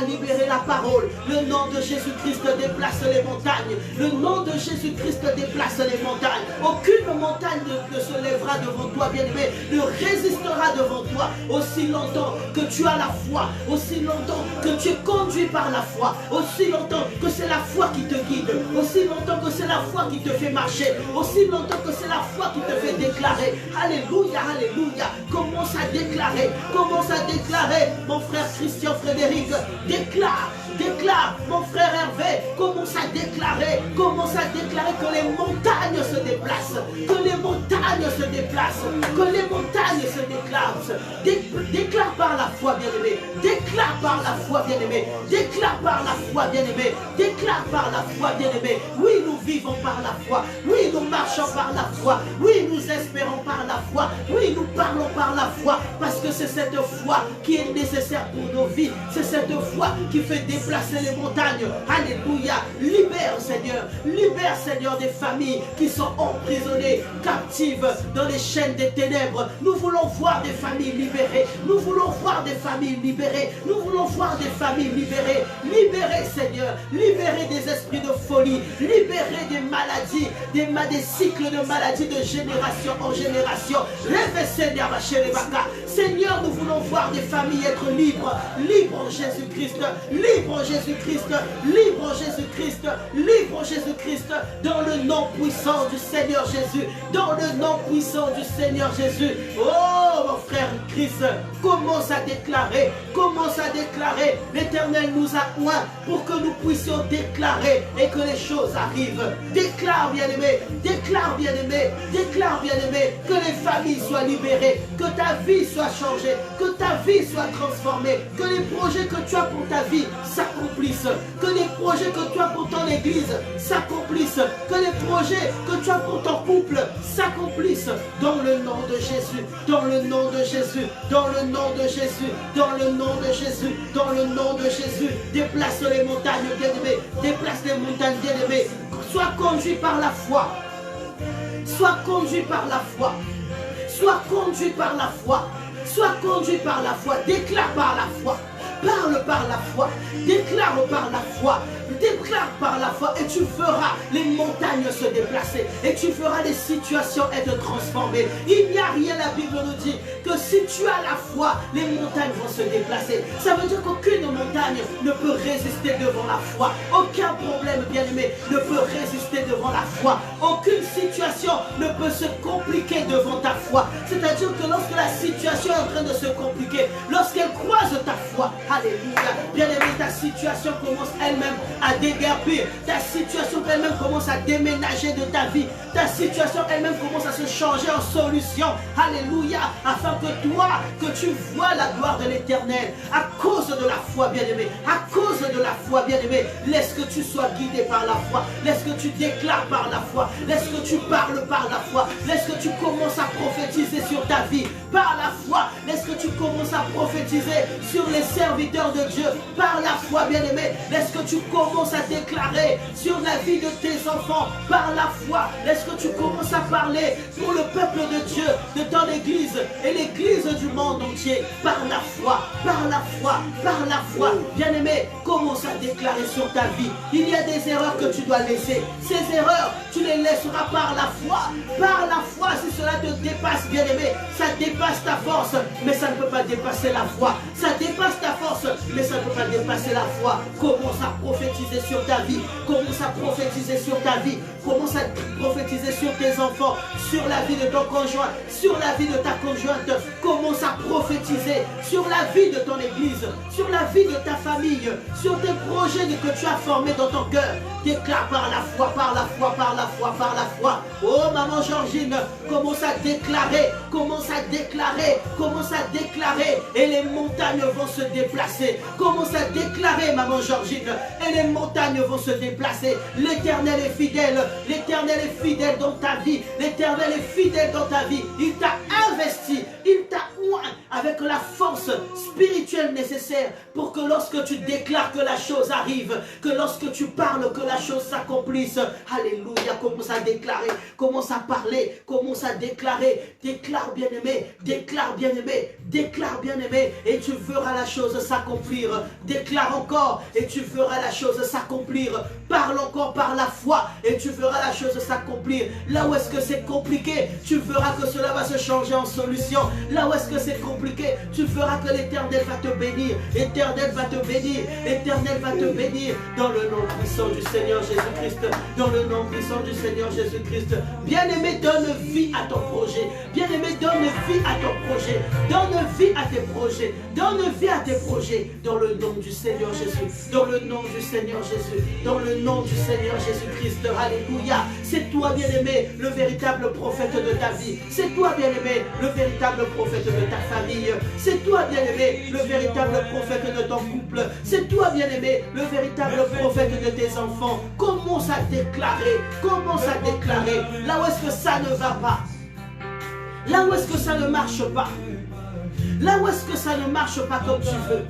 libérer la parole. Le nom de Jésus-Christ déplace les montagnes. Le nom de Jésus-Christ déplace les montagnes. Aucune montagne ne se lèvera devant toi, bien-aimé, ne résistera devant toi aussi longtemps que tu as la foi, aussi longtemps que tu es conduit par la foi, aussi longtemps que c'est la foi qui te guide, aussi longtemps que c'est la foi qui te fait marcher, aussi longtemps que c'est la foi qui te fait déclarer. Alléluia, alléluia. Commence à déclarer, mon frère Christian Frédéric, déclare, mon frère Hervé, commence à déclarer que les montagnes se déplacent, déclare par la foi, bien-aimé, déclare par la foi, bien-aimé, oui, nous vivons par la foi, oui, nous marchons par la foi, oui, nous espérons par la foi, oui, nous parlons par la foi, parce que c'est cette foi qui est nécessaire pour nos vies, c'est cette foi qui fait déplacer les montagnes. Alléluia. Libère, Seigneur, des familles qui sont emprisonnées, captives dans les chaînes des ténèbres. Nous voulons voir des familles libérées. Nous voulons voir des familles libérées. Libérez, Seigneur. Libérez des esprits de folie. Libérez des maladies, des cycles de maladies de génération en génération. Rêvez, Seigneur, Seigneur, nous voulons voir des familles être libres. Libres en Jésus-Christ. Libre Jésus-Christ, dans le nom puissant du Seigneur Jésus, Oh, mon frère Christ, commence à déclarer, l'Éternel nous a oint pour que nous puissions déclarer et que les choses arrivent. Déclare, bien-aimé, que les familles soient libérées, que ta vie soit changée, que ta vie soit transformée, que les projets que tu as pour ta vie s'accomplissent, que les projets que tu as pour ton église s'accomplissent, que les projets que tu as pour ton couple s'accomplissent, dans le nom de Jésus, déplace les montagnes, bien-aimés, sois conduit par la foi, déclare par la foi. Parle par la foi, déclare par la foi, et tu feras les montagnes se déplacer, et tu feras les situations être transformées. Il n'y a rien, la Bible nous dit, que si tu as la foi, les montagnes vont se déplacer. Ça veut dire qu'aucune montagne ne peut résister devant la foi. Aucun problème, bien-aimé, ne peut résister devant la foi. Aucune situation ne peut se compliquer devant ta foi. C'est-à-dire que lorsque la situation est en train de se compliquer, lorsqu'elle croise ta foi, foi. Alléluia. Bien-aimé, ta situation commence elle-même à déguerpir. Ta situation elle-même commence à déménager de ta vie. Ta situation elle-même commence à se changer en solution. Alléluia. Afin que toi, que tu vois la gloire de l'Éternel. À cause de la foi, bien-aimé. À cause de la foi, bien-aimé. Laisse que tu sois guidé par la foi. Laisse que tu déclares par la foi. Laisse que tu parles par la foi. Laisse que tu commences à prophétiser sur ta vie par la foi. Laisse que tu commences à prophétiser sur les serviteurs de Dieu par la foi, bien-aimé. Laisse que tu commences à déclarer sur la vie de tes enfants par la foi. Laisse que tu commences à parler pour le peuple de Dieu, de ton église et l'église du monde entier par la foi, par la foi, par la foi. Bien-aimé, commence à déclarer sur ta vie. Il y a des erreurs que tu dois laisser. Ces erreurs, tu les laisseras par la foi. Par la foi, si cela te dépasse, bien-aimé, ça dépasse ta force, mais ça ne peut pas dépasser la foi. Ça dépasse ta force, mais ça ne peut pas dépasser la foi. Commence à prophétiser sur ta vie. Commence à prophétiser sur ta vie. Commence à prophétiser sur tes enfants, sur la vie de ton conjoint, sur la vie de ta conjointe. Commence à prophétiser sur la vie de ton église, sur la vie de ta famille, sur tes projets que tu as formés dans ton cœur. Déclare par la foi, par la foi, par la foi, par la foi. Oh, maman Georgine, commence à déclarer, commence à déclarer, commence à déclarer, et les montagnes vont se déplacer. Commence à déclarer, maman Georgine, et les montagnes vont se déplacer. L'Éternel est fidèle dans ta vie. L'Éternel est fidèle dans ta vie. Il t'a investi, il t'a oint avec la force spirituelle nécessaire pour que lorsque tu déclares que la chose arrive, que lorsque tu parles que la chose s'accomplisse. Alléluia. Commence à déclarer, commence à parler, commence à déclarer. Déclare, bien-aimé, déclare, bien-aimé, déclare, bien-aimé, et tu verras la chose s'accomplir. Déclare encore et tu verras la chose s'accomplir. Parle encore par la foi et tu verras la chose s'accomplir. Là où est-ce que c'est compliqué, tu verras que cela va se changer en solution. Là où est-ce que c'est compliqué, tu verras que l'Éternel va te bénir. L'Éternel va te bénir. L'Éternel va te bénir dans le nom puissant du Seigneur Jésus-Christ. Dans le nom puissant du Seigneur Jésus-Christ. Bien-aimé, donne vie à ton projet. Bien-aimé, donne vie à ton projet. Donne vie à tes projets. Donne vie à tes projets. Dans le nom du Seigneur Jésus. Dans le nom du Seigneur Jésus. Dans le nom du Seigneur Jésus-Christ. Alléluia. C'est toi, bien-aimé, le véritable prophète de ta vie. C'est toi, bien-aimé, le véritable prophète de ta famille. C'est toi, bien-aimé, le véritable prophète de ton couple. C'est toi, bien-aimé, le véritable prophète de tes enfants. Commence à déclarer. Commence à déclarer. Là où est-ce que ça ne va pas? Là où est-ce que ça ne marche pas? Là où est-ce que ça ne marche pas comme tu veux?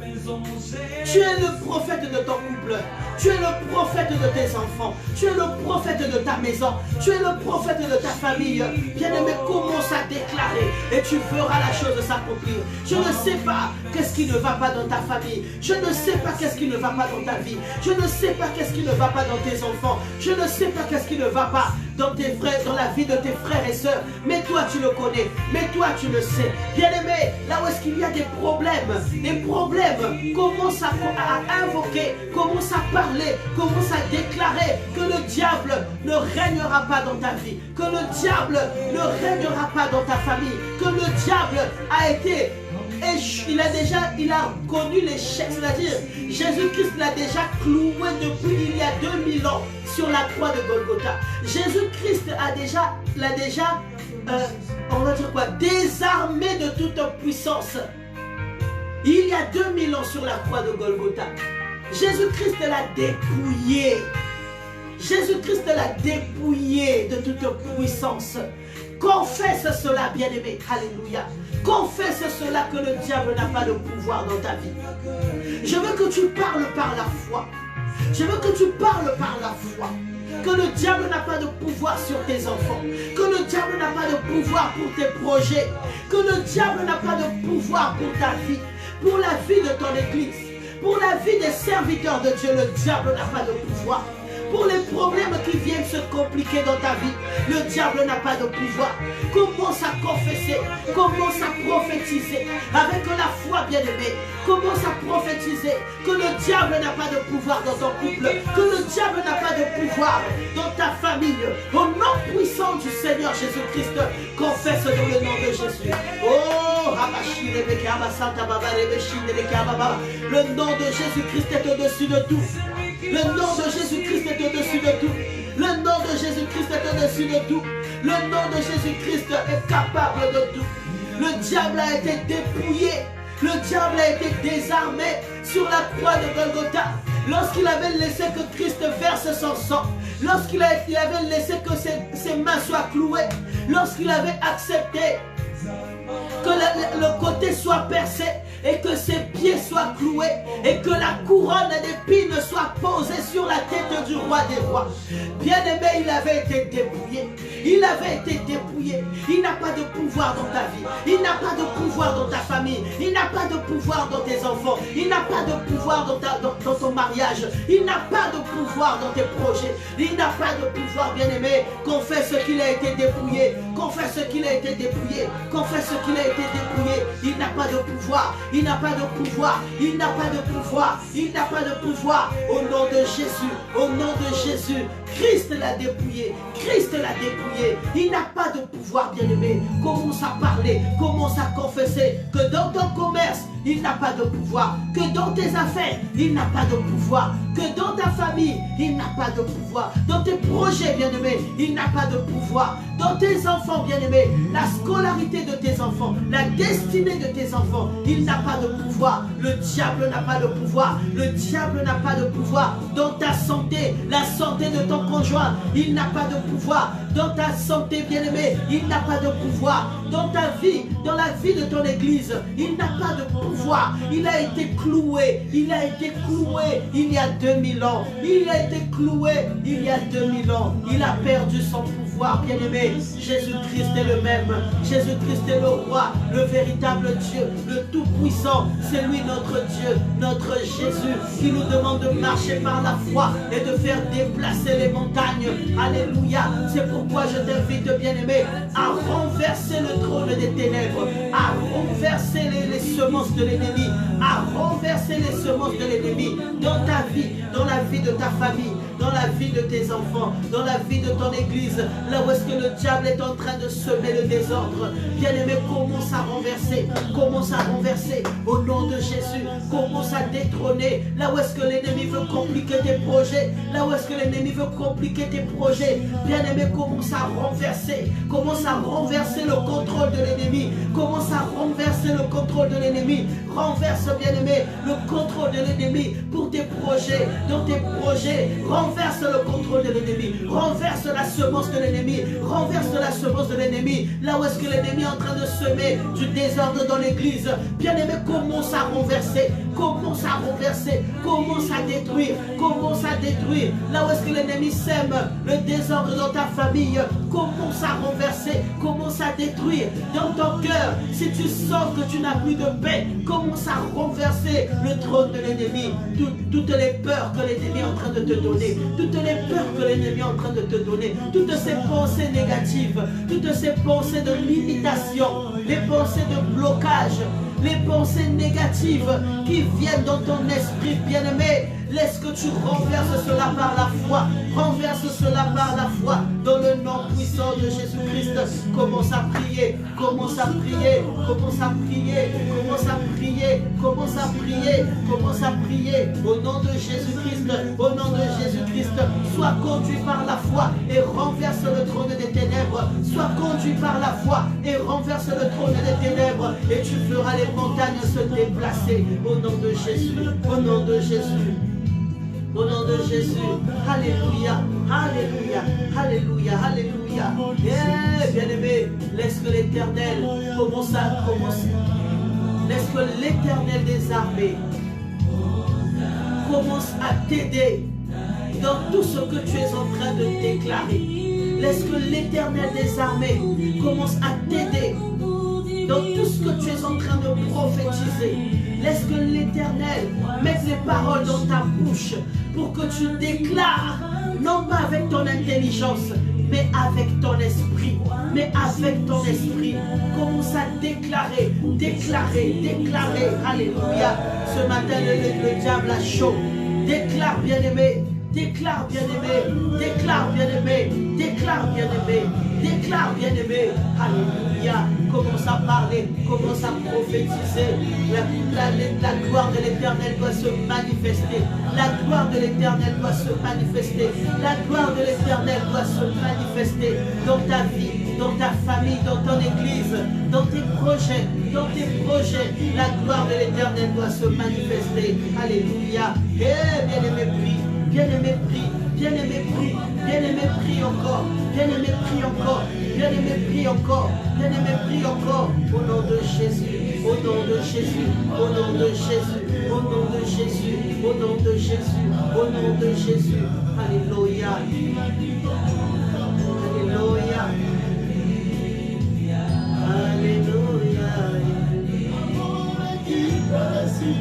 Tu es le prophète de ton couple. Tu es le prophète de tes enfants. Tu es le prophète de ta maison. Tu es le prophète de ta famille. Bien-aimé, commence à déclarer et tu verras la chose s'accomplir. Je ne sais pas qu'est-ce qui ne va pas dans ta famille. Je ne sais pas qu'est-ce qui ne va pas dans ta vie. Je ne sais pas qu'est-ce qui ne va pas dans tes enfants. Je ne sais pas qu'est-ce qui ne va pas dans tes frères, dans la vie de tes frères et sœurs. Mais toi, tu le connais. Mais toi, tu le sais. Bien-aimé, là où est-ce qu'il y a des problèmes, commence à invoquer, commence à parler, commence à déclarer que le diable ne régnera pas dans ta vie, que le diable ne régnera pas dans ta famille, que le diable a été... Il a connu l'échec, c'est-à-dire Jésus-Christ l'a déjà cloué depuis il y a 2000 ans sur la croix de Golgotha. Jésus-Christ l'a déjà on va dire quoi, désarmé de toute puissance. Il y a 2000 ans sur la croix de Golgotha. Jésus-Christ l'a dépouillé. Jésus-Christ l'a dépouillé de toute puissance. Confesse cela, bien-aimé. Alléluia. Confesse cela, que le diable n'a pas de pouvoir dans ta vie. Je veux que tu parles par la foi. Je veux que tu parles par la foi. Que le diable n'a pas de pouvoir sur tes enfants. Que le diable n'a pas de pouvoir pour tes projets. Que le diable n'a pas de pouvoir pour ta vie. Pour la vie de ton église. Pour la vie des serviteurs de Dieu, le diable n'a pas de pouvoir. Pour les problèmes qui viennent se compliquer dans ta vie, le diable n'a pas de pouvoir. Commence à confesser, commence à prophétiser avec la foi, bien-aimée. Commence à prophétiser que le diable n'a pas de pouvoir dans ton couple, que le diable n'a pas de pouvoir dans ta famille. Au nom puissant du Seigneur Jésus-Christ, confesse dans le nom de Jésus. Oh, Le nom de Jésus-Christ est au-dessus de tout. Le nom de Jésus-Christ est au-dessus de tout. Le nom de Jésus-Christ est au-dessus de tout. Le nom de Jésus-Christ est capable de tout. Le diable a été dépouillé. Le diable a été désarmé sur la croix de Golgotha. Lorsqu'il avait laissé que Christ verse son sang, lorsqu'il avait laissé que ses mains soient clouées, lorsqu'il avait accepté que le côté soit percé et que ses pieds soient cloués et que la couronne d'épines soit posée sur la tête du roi des rois. Bien-aimé, il avait été dépouillé. Il avait été dépouillé. Il n'a pas de pouvoir dans ta vie. Il n'a pas de pouvoir dans ta famille. Il n'a pas de pouvoir dans tes enfants. Il n'a pas de pouvoir dans ton mariage. Il n'a pas de pouvoir dans tes projets. Il n'a pas de pouvoir, bien-aimé. Confesse qu'il a été dépouillé. Confesse qu'il a été dépouillé. Confesse qu'il a été dépouillé. Il n'a pas de pouvoir. Il n'a pas de pouvoir. Il n'a pas de pouvoir. Il n'a pas de pouvoir. Au nom de Jésus. Au nom de Jésus. Christ l'a dépouillé. Christ l'a dépouillé. Il n'a pas de pouvoir, bien-aimé. Commence à parler. Commence à confesser que dans ton commerce, il n'a pas de pouvoir. Que dans tes affaires, il n'a pas de pouvoir. Que dans ta famille, il n'a pas de pouvoir. Dans tes projets, bien-aimé, il n'a pas de pouvoir. Dans tes enfants, bien-aimé, la scolarité de tes enfants, la destinée de tes enfants, il n'a pas de pouvoir. Le diable n'a pas de pouvoir. Le diable n'a pas de pouvoir. Dans ta santé, la santé de ton conjoint, il n'a pas de pouvoir. Dans ta santé, bien-aimé, il n'a pas de pouvoir. Dans ta vie, dans la vie de ton église, il n'a pas de pouvoir. Il a été cloué. Il a été cloué il y a 2000 ans. Il a été cloué il y a 2000 ans. Il a perdu son pouvoir, bien-aimé. Jésus-Christ est le même. Jésus-Christ est le roi, le véritable Dieu, le tout-puissant. C'est lui notre Dieu, notre Jésus, qui nous demande de marcher par la foi et de faire déplacer les montagnes. Alléluia. C'est pourquoi je t'invite, bien-aimé, à renverser le trône des ténèbres, à renverser les semences de l'ennemi, à renverser les semences de l'ennemi dans ta vie, dans la vie de ta famille, dans la vie de tes enfants, dans la vie de ton église, là où est-ce que le diable est en train de semer le désordre. Bien-aimé, commence à renverser, commence à renverser au nom de Jésus, commence à détrôner là où est-ce que l'ennemi veut compliquer tes projets, là où est-ce que l'ennemi veut compliquer tes projets. Bien-aimé, commence à renverser le contrôle de l'ennemi, commence à renverser le contrôle de l'ennemi, renverse, bien-aimé, le contrôle de l'ennemi pour tes projets, dans tes projets, renverse le contrôle de l'ennemi, renverse la semence de l'ennemi, renverse la semence de l'ennemi, là où est-ce que l'ennemi est en train de semer du désordre dans l'église. Bien-aimé, commence à renverser, commence à renverser, commence à détruire, là où est-ce que l'ennemi sème le désordre dans ta famille, commence à renverser, commence à détruire dans ton cœur. Si tu sens que tu n'as plus de paix, commence à renverser le trône de l'ennemi, toutes les peurs que l'ennemi est en train de te donner, toutes les peurs que l'ennemi est en train de te donner, toutes ces pensées négatives, toutes ces pensées de limitation, les pensées de blocage, les pensées négatives qui viennent dans ton esprit, bien-aimé. Laisse que tu renverses cela par la foi. Renverse cela par la foi. Dans le nom puissant de Jésus-Christ. Commence à prier. Commence à prier. Commence à prier. Commence à prier. Commence à prier. Commence à prier. Au nom de Jésus-Christ. Au nom de Jésus-Christ. Sois conduit par la foi et renverse le trône des ténèbres. Sois conduit par la foi et renverse le trône des ténèbres. Et tu feras les montagnes se déplacer. Au nom de Jésus. Au nom de Jésus. Au nom de Jésus, alléluia, alléluia, alléluia, alléluia. Bien-aimé, laisse que l'Éternel laisse que l'Éternel des armées commence à t'aider dans tout ce que tu es en train de déclarer. Laisse que l'Éternel des armées commence à t'aider dans tout ce que tu es en train de prophétiser. Laisse que l'Éternel mette les paroles dans ta bouche pour que tu déclares, non pas avec ton intelligence, mais avec ton esprit. Mais avec ton esprit, commence à déclarer, déclarer, déclarer. Alléluia. Ce matin, le diable a chaud. Déclare, bien-aimé. Déclare, bien-aimé. Déclare, bien-aimé. Déclare, bien-aimé. Déclare, bien-aimé. Alléluia. Commence à parler, commence à prophétiser. La gloire de l'Éternel doit se manifester. La gloire de l'Éternel doit se manifester. La gloire de l'Éternel doit se manifester dans ta vie, dans ta famille, dans ton église, dans tes projets, dans tes projets. La gloire de l'Éternel doit se manifester. Alléluia. Eh, bien-aimé, prie. Bien-aimé, prie. Bien-aimé, prie. Bien-aimé, prie encore. Bien-aimé, prie encore. Bien-aimé, prie encore. Bien-aimé, prie encore. Au nom de Jésus. Au nom de Jésus. Au nom de Jésus. Au nom de Jésus. Au nom de Jésus. Au nom de Jésus. Alléluia. Alléluia. Alléluia. Alléluia. Alléluia. Hey, Jésus.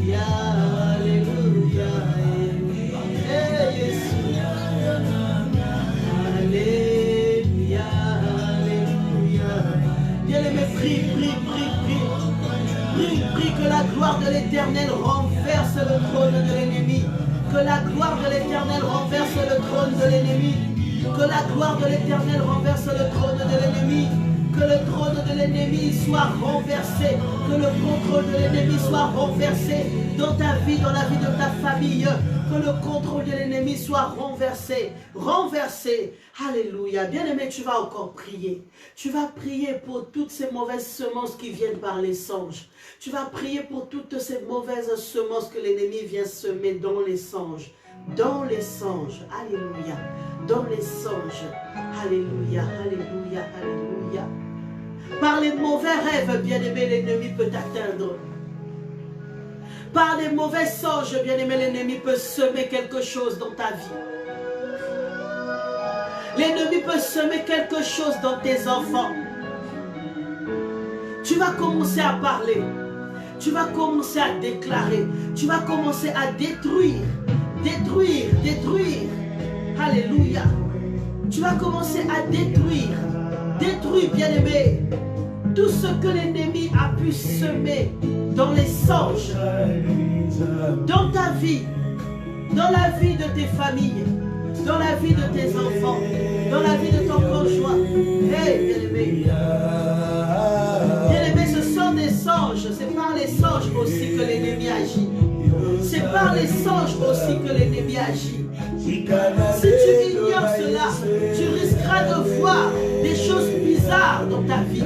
Alléluia. Alléluia. Hey, Jésus. Alléluia. Alléluia. Bien-aimé, prie, prie, prie, prie. Prie, prie que la gloire de l'Éternel renverse le trône de l'ennemi. Que la gloire de l'Éternel renverse le trône de l'ennemi. Que la gloire de l'Éternel renverse le trône de l'ennemi. Que le trône de l'ennemi soit renversé. Que le contrôle de l'ennemi soit renversé dans ta vie, dans la vie de ta famille. Que le contrôle de l'ennemi soit renversé. Renversé. Alléluia. Bien-aimé, tu vas encore prier. Tu vas prier pour toutes ces mauvaises semences qui viennent par les songes. Tu vas prier pour toutes ces mauvaises semences que l'ennemi vient semer dans les songes. Dans les songes. Alléluia. Dans les songes. Alléluia. Alléluia. Alléluia. Par les mauvais rêves, bien-aimé, l'ennemi peut t'atteindre. Par les mauvais songes, bien-aimé, l'ennemi peut semer quelque chose dans ta vie. L'ennemi peut semer quelque chose dans tes enfants. Tu vas commencer à parler. Tu vas commencer à déclarer. Tu vas commencer à détruire. Détruire, détruire. Alléluia. Tu vas commencer à détruire. Détruire, bien-aimé, tout ce que l'ennemi a pu semer dans les songes, dans ta vie, dans la vie de tes familles, dans la vie de tes enfants, dans la vie de ton conjoint. Hey, bien-aimé. Bien-aimé, ce sont des songes. C'est par les songes aussi que l'ennemi agit. C'est par les songes aussi que l'ennemi agit. Si tu ignores cela, tu risqueras de voir des choses bizarres dans ta vie.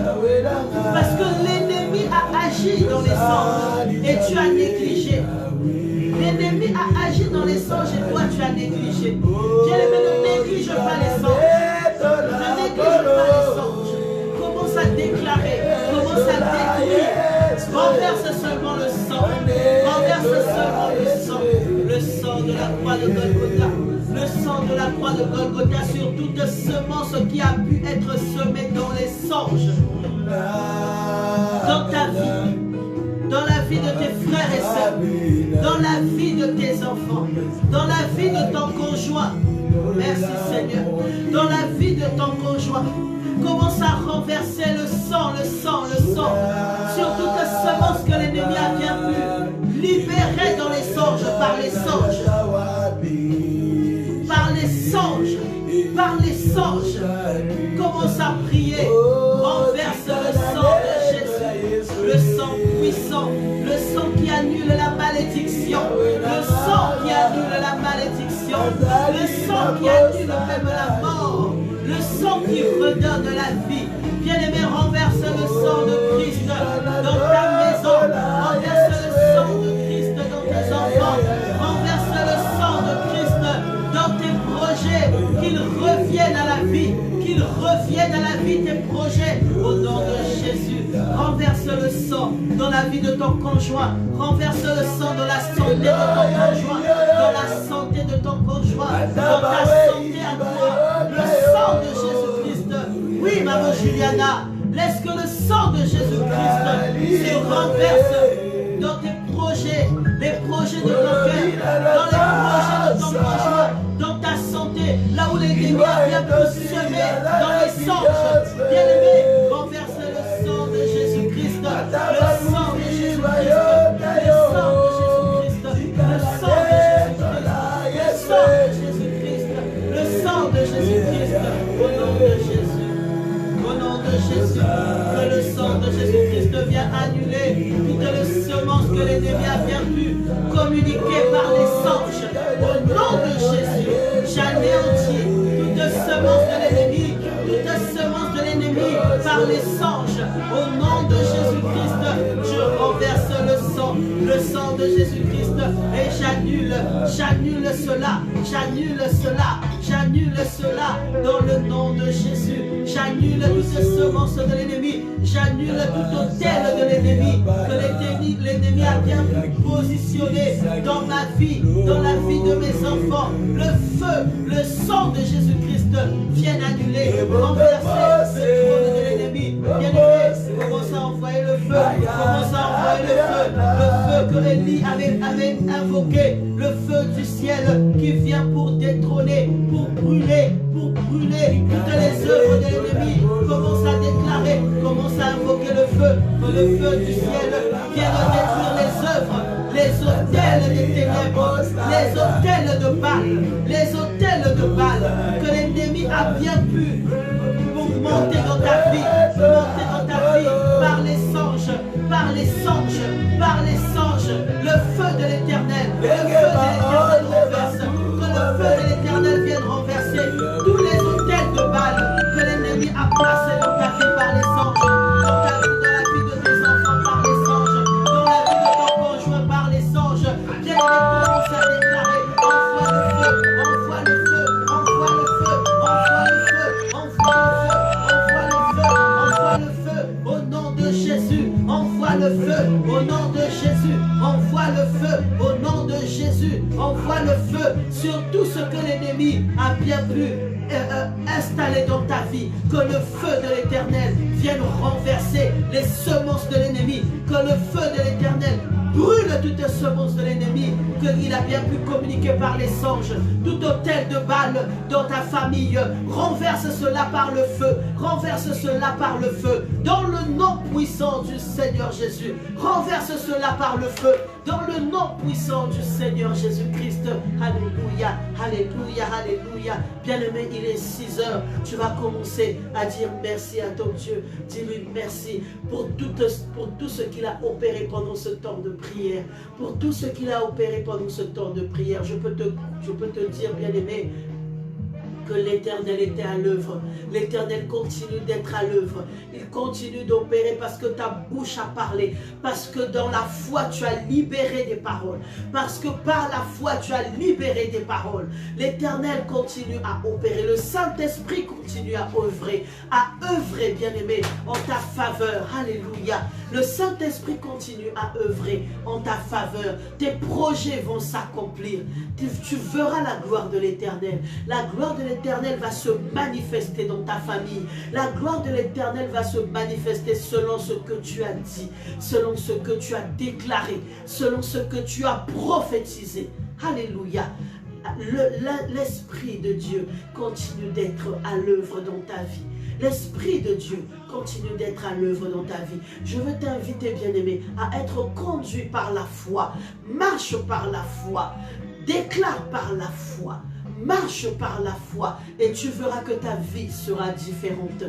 Parce que l'ennemi a agi dans les songes et tu as négligé. L'ennemi a agi dans les songes et toi tu as négligé. Bien-aimé, ne néglige pas les songes. Ne néglige pas les songes. Commence à déclarer, commence à détruire. Renverse seulement le sang. Renverse seulement le sang. Le sang de la croix de Golgotha. Le sang de la croix de Golgotha sur toute semence qui a pu être semée dans les songes. Dans ta vie. Dans la vie de tes frères et sœurs. Dans la vie de tes enfants. Dans la vie de ton conjoint. Merci Seigneur. Dans la vie de ton conjoint. Commence à renverser le sang, le sang, le sang. Sur toute semence que l'ennemi a bien pu libérer dans les songes, par les songes. Par les songes. Par les songes. Commence à prier. Renverse le sang de Jésus. Le sang puissant. Le sang qui annule la malédiction. Le sang qui annule la malédiction. Le sang qui annule même la mort. Le sang qui redonne la vie. Bien-aimé, renverse le sang de Christ dans ta maison. Renverse le sang de Christ dans tes enfants. Renverse le sang de Christ dans tes projets. Qu'ils reviennent à la vie. Qu'ils reviennent à la vie tes projets. Au nom de Jésus. Renverse le sang dans la vie de ton conjoint. Renverse le sang dans la santé de ton conjoint. Dans la santé de ton conjoint. Dans ta santé à toi. Le sang de Jésus-Christ. Oui, maman Juliana. Laisse que le sang de Jésus-Christ se renverse dans tes projets. Les projets de ton cœur. Dans les projets de ton conjoint. Dans ta santé. Là où l'ennemi a bien pu semer. Dans les songes. Bien-aimé, renverse le sang de Jésus-Christ. Le sang de Jésus-Christ. Le sang de Jésus-Christ. nom de Jésus-Christ, au nom de Jésus. Au nom de Jésus, que le sang de Jésus-Christ vienne annuler toute les semences que l'ennemi a bien pu communiquer par les anges. Au nom de Jésus, j'anéantis toute semence de l'ennemi, toute semence de l'ennemi par les anges. Au nom de Jésus-Christ, je renverse le sang de Jésus-Christ et j'annule cela dans le nom de Jésus. J'annule toute semence de l'ennemi, j'annule tout hôtel de l'ennemi que l'ennemi a bien positionné dans ma vie, dans la vie de mes enfants. Le feu, le sang de Jésus-Christ vienne annuler, renverser le trône de l'ennemi. Bien-aimé, commence à envoyer le feu, commence à envoyer le feu que Élie avait invoqué, le feu du ciel qui vient pour détrôner, pour brûler toutes les œuvres de l'ennemi. Commence à déclarer, commence à invoquer le feu du ciel vienne détruire les œuvres, les autels des ténèbres, les autels de Baal que l'ennemi a bien pu monter dans ta vie, par les anges, le feu de l'Éternel, renverse, que le feu de l'Éternel vienne renverser tous les autels de Baal que l'ennemi a placés dans ta vie par les anges, dans ta vie, dans la vie de tes enfants par les anges, dans la vie de ton conjoint par les anges. Bien-aimé, commence à déclarer, envoie le feu, envoie le feu, envoie le feu, envoie le feu, au nom de Jésus, envoie le feu, au nom de Jésus, envoie le feu, au nom de Jésus, envoie le feu sur tout ce que l'ennemi a bien pu installer dans ta vie, que le feu de l'Éternel vienne renverser les semences de l'ennemi, que le feu de l'Éternel brûle toutes les semences de l'ennemi qu'il a bien pu communiquer par les anges, tout hôtel de Baal dans ta famille, renverse cela par le feu, renverse cela par le feu, dans le nom puissant du Seigneur Jésus, renverse cela par le feu, dans le nom puissant du Seigneur Jésus-Christ. Alléluia, alléluia, alléluia. Bien-aimé, il est 6 heures, tu vas commencer à dire merci à ton Dieu, dis-lui merci pour tout ce qu'il a opéré pendant ce temps de prière, pour tout ce qu'il a opéré pendant ce temps de prière. Je peux te dire, bien-aimé, que l'Éternel était à l'œuvre. L'Éternel continue d'être à l'œuvre. Il continue d'opérer parce que ta bouche a parlé. Parce que dans la foi, tu as libéré des paroles. Parce que par la foi, tu as libéré des paroles. L'Éternel continue à opérer. Le Saint-Esprit continue à œuvrer, bien-aimé, en ta faveur. Alléluia. Le Saint-Esprit continue à œuvrer en ta faveur. Tes projets vont s'accomplir. Tu verras la gloire de l'Éternel. La gloire de l'Éternel va se manifester dans ta famille. La gloire de l'Éternel va se manifester selon ce que tu as dit, selon ce que tu as déclaré, selon ce que tu as prophétisé. Alléluia. L'Esprit de Dieu continue d'être à l'œuvre dans ta vie. L'Esprit de Dieu continue d'être à l'œuvre dans ta vie. Je veux t'inviter, bien-aimé, à être conduit par la foi. Marche par la foi. Déclare par la foi. Marche par la foi et tu verras que ta vie sera différente.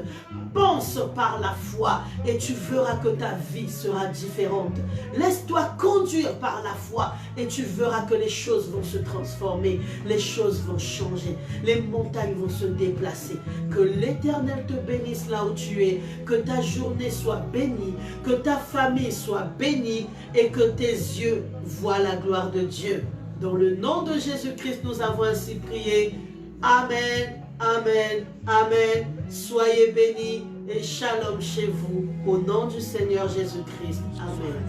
Pense par la foi et tu verras que ta vie sera différente. Laisse-toi conduire par la foi et tu verras que les choses vont se transformer, les choses vont changer, les montagnes vont se déplacer. Que l'Éternel te bénisse là où tu es, que ta journée soit bénie, que ta famille soit bénie et que tes yeux voient la gloire de Dieu. Dans le nom de Jésus-Christ, nous avons ainsi prié. Amen, amen, amen. Soyez bénis et shalom chez vous. Au nom du Seigneur Jésus-Christ. Amen.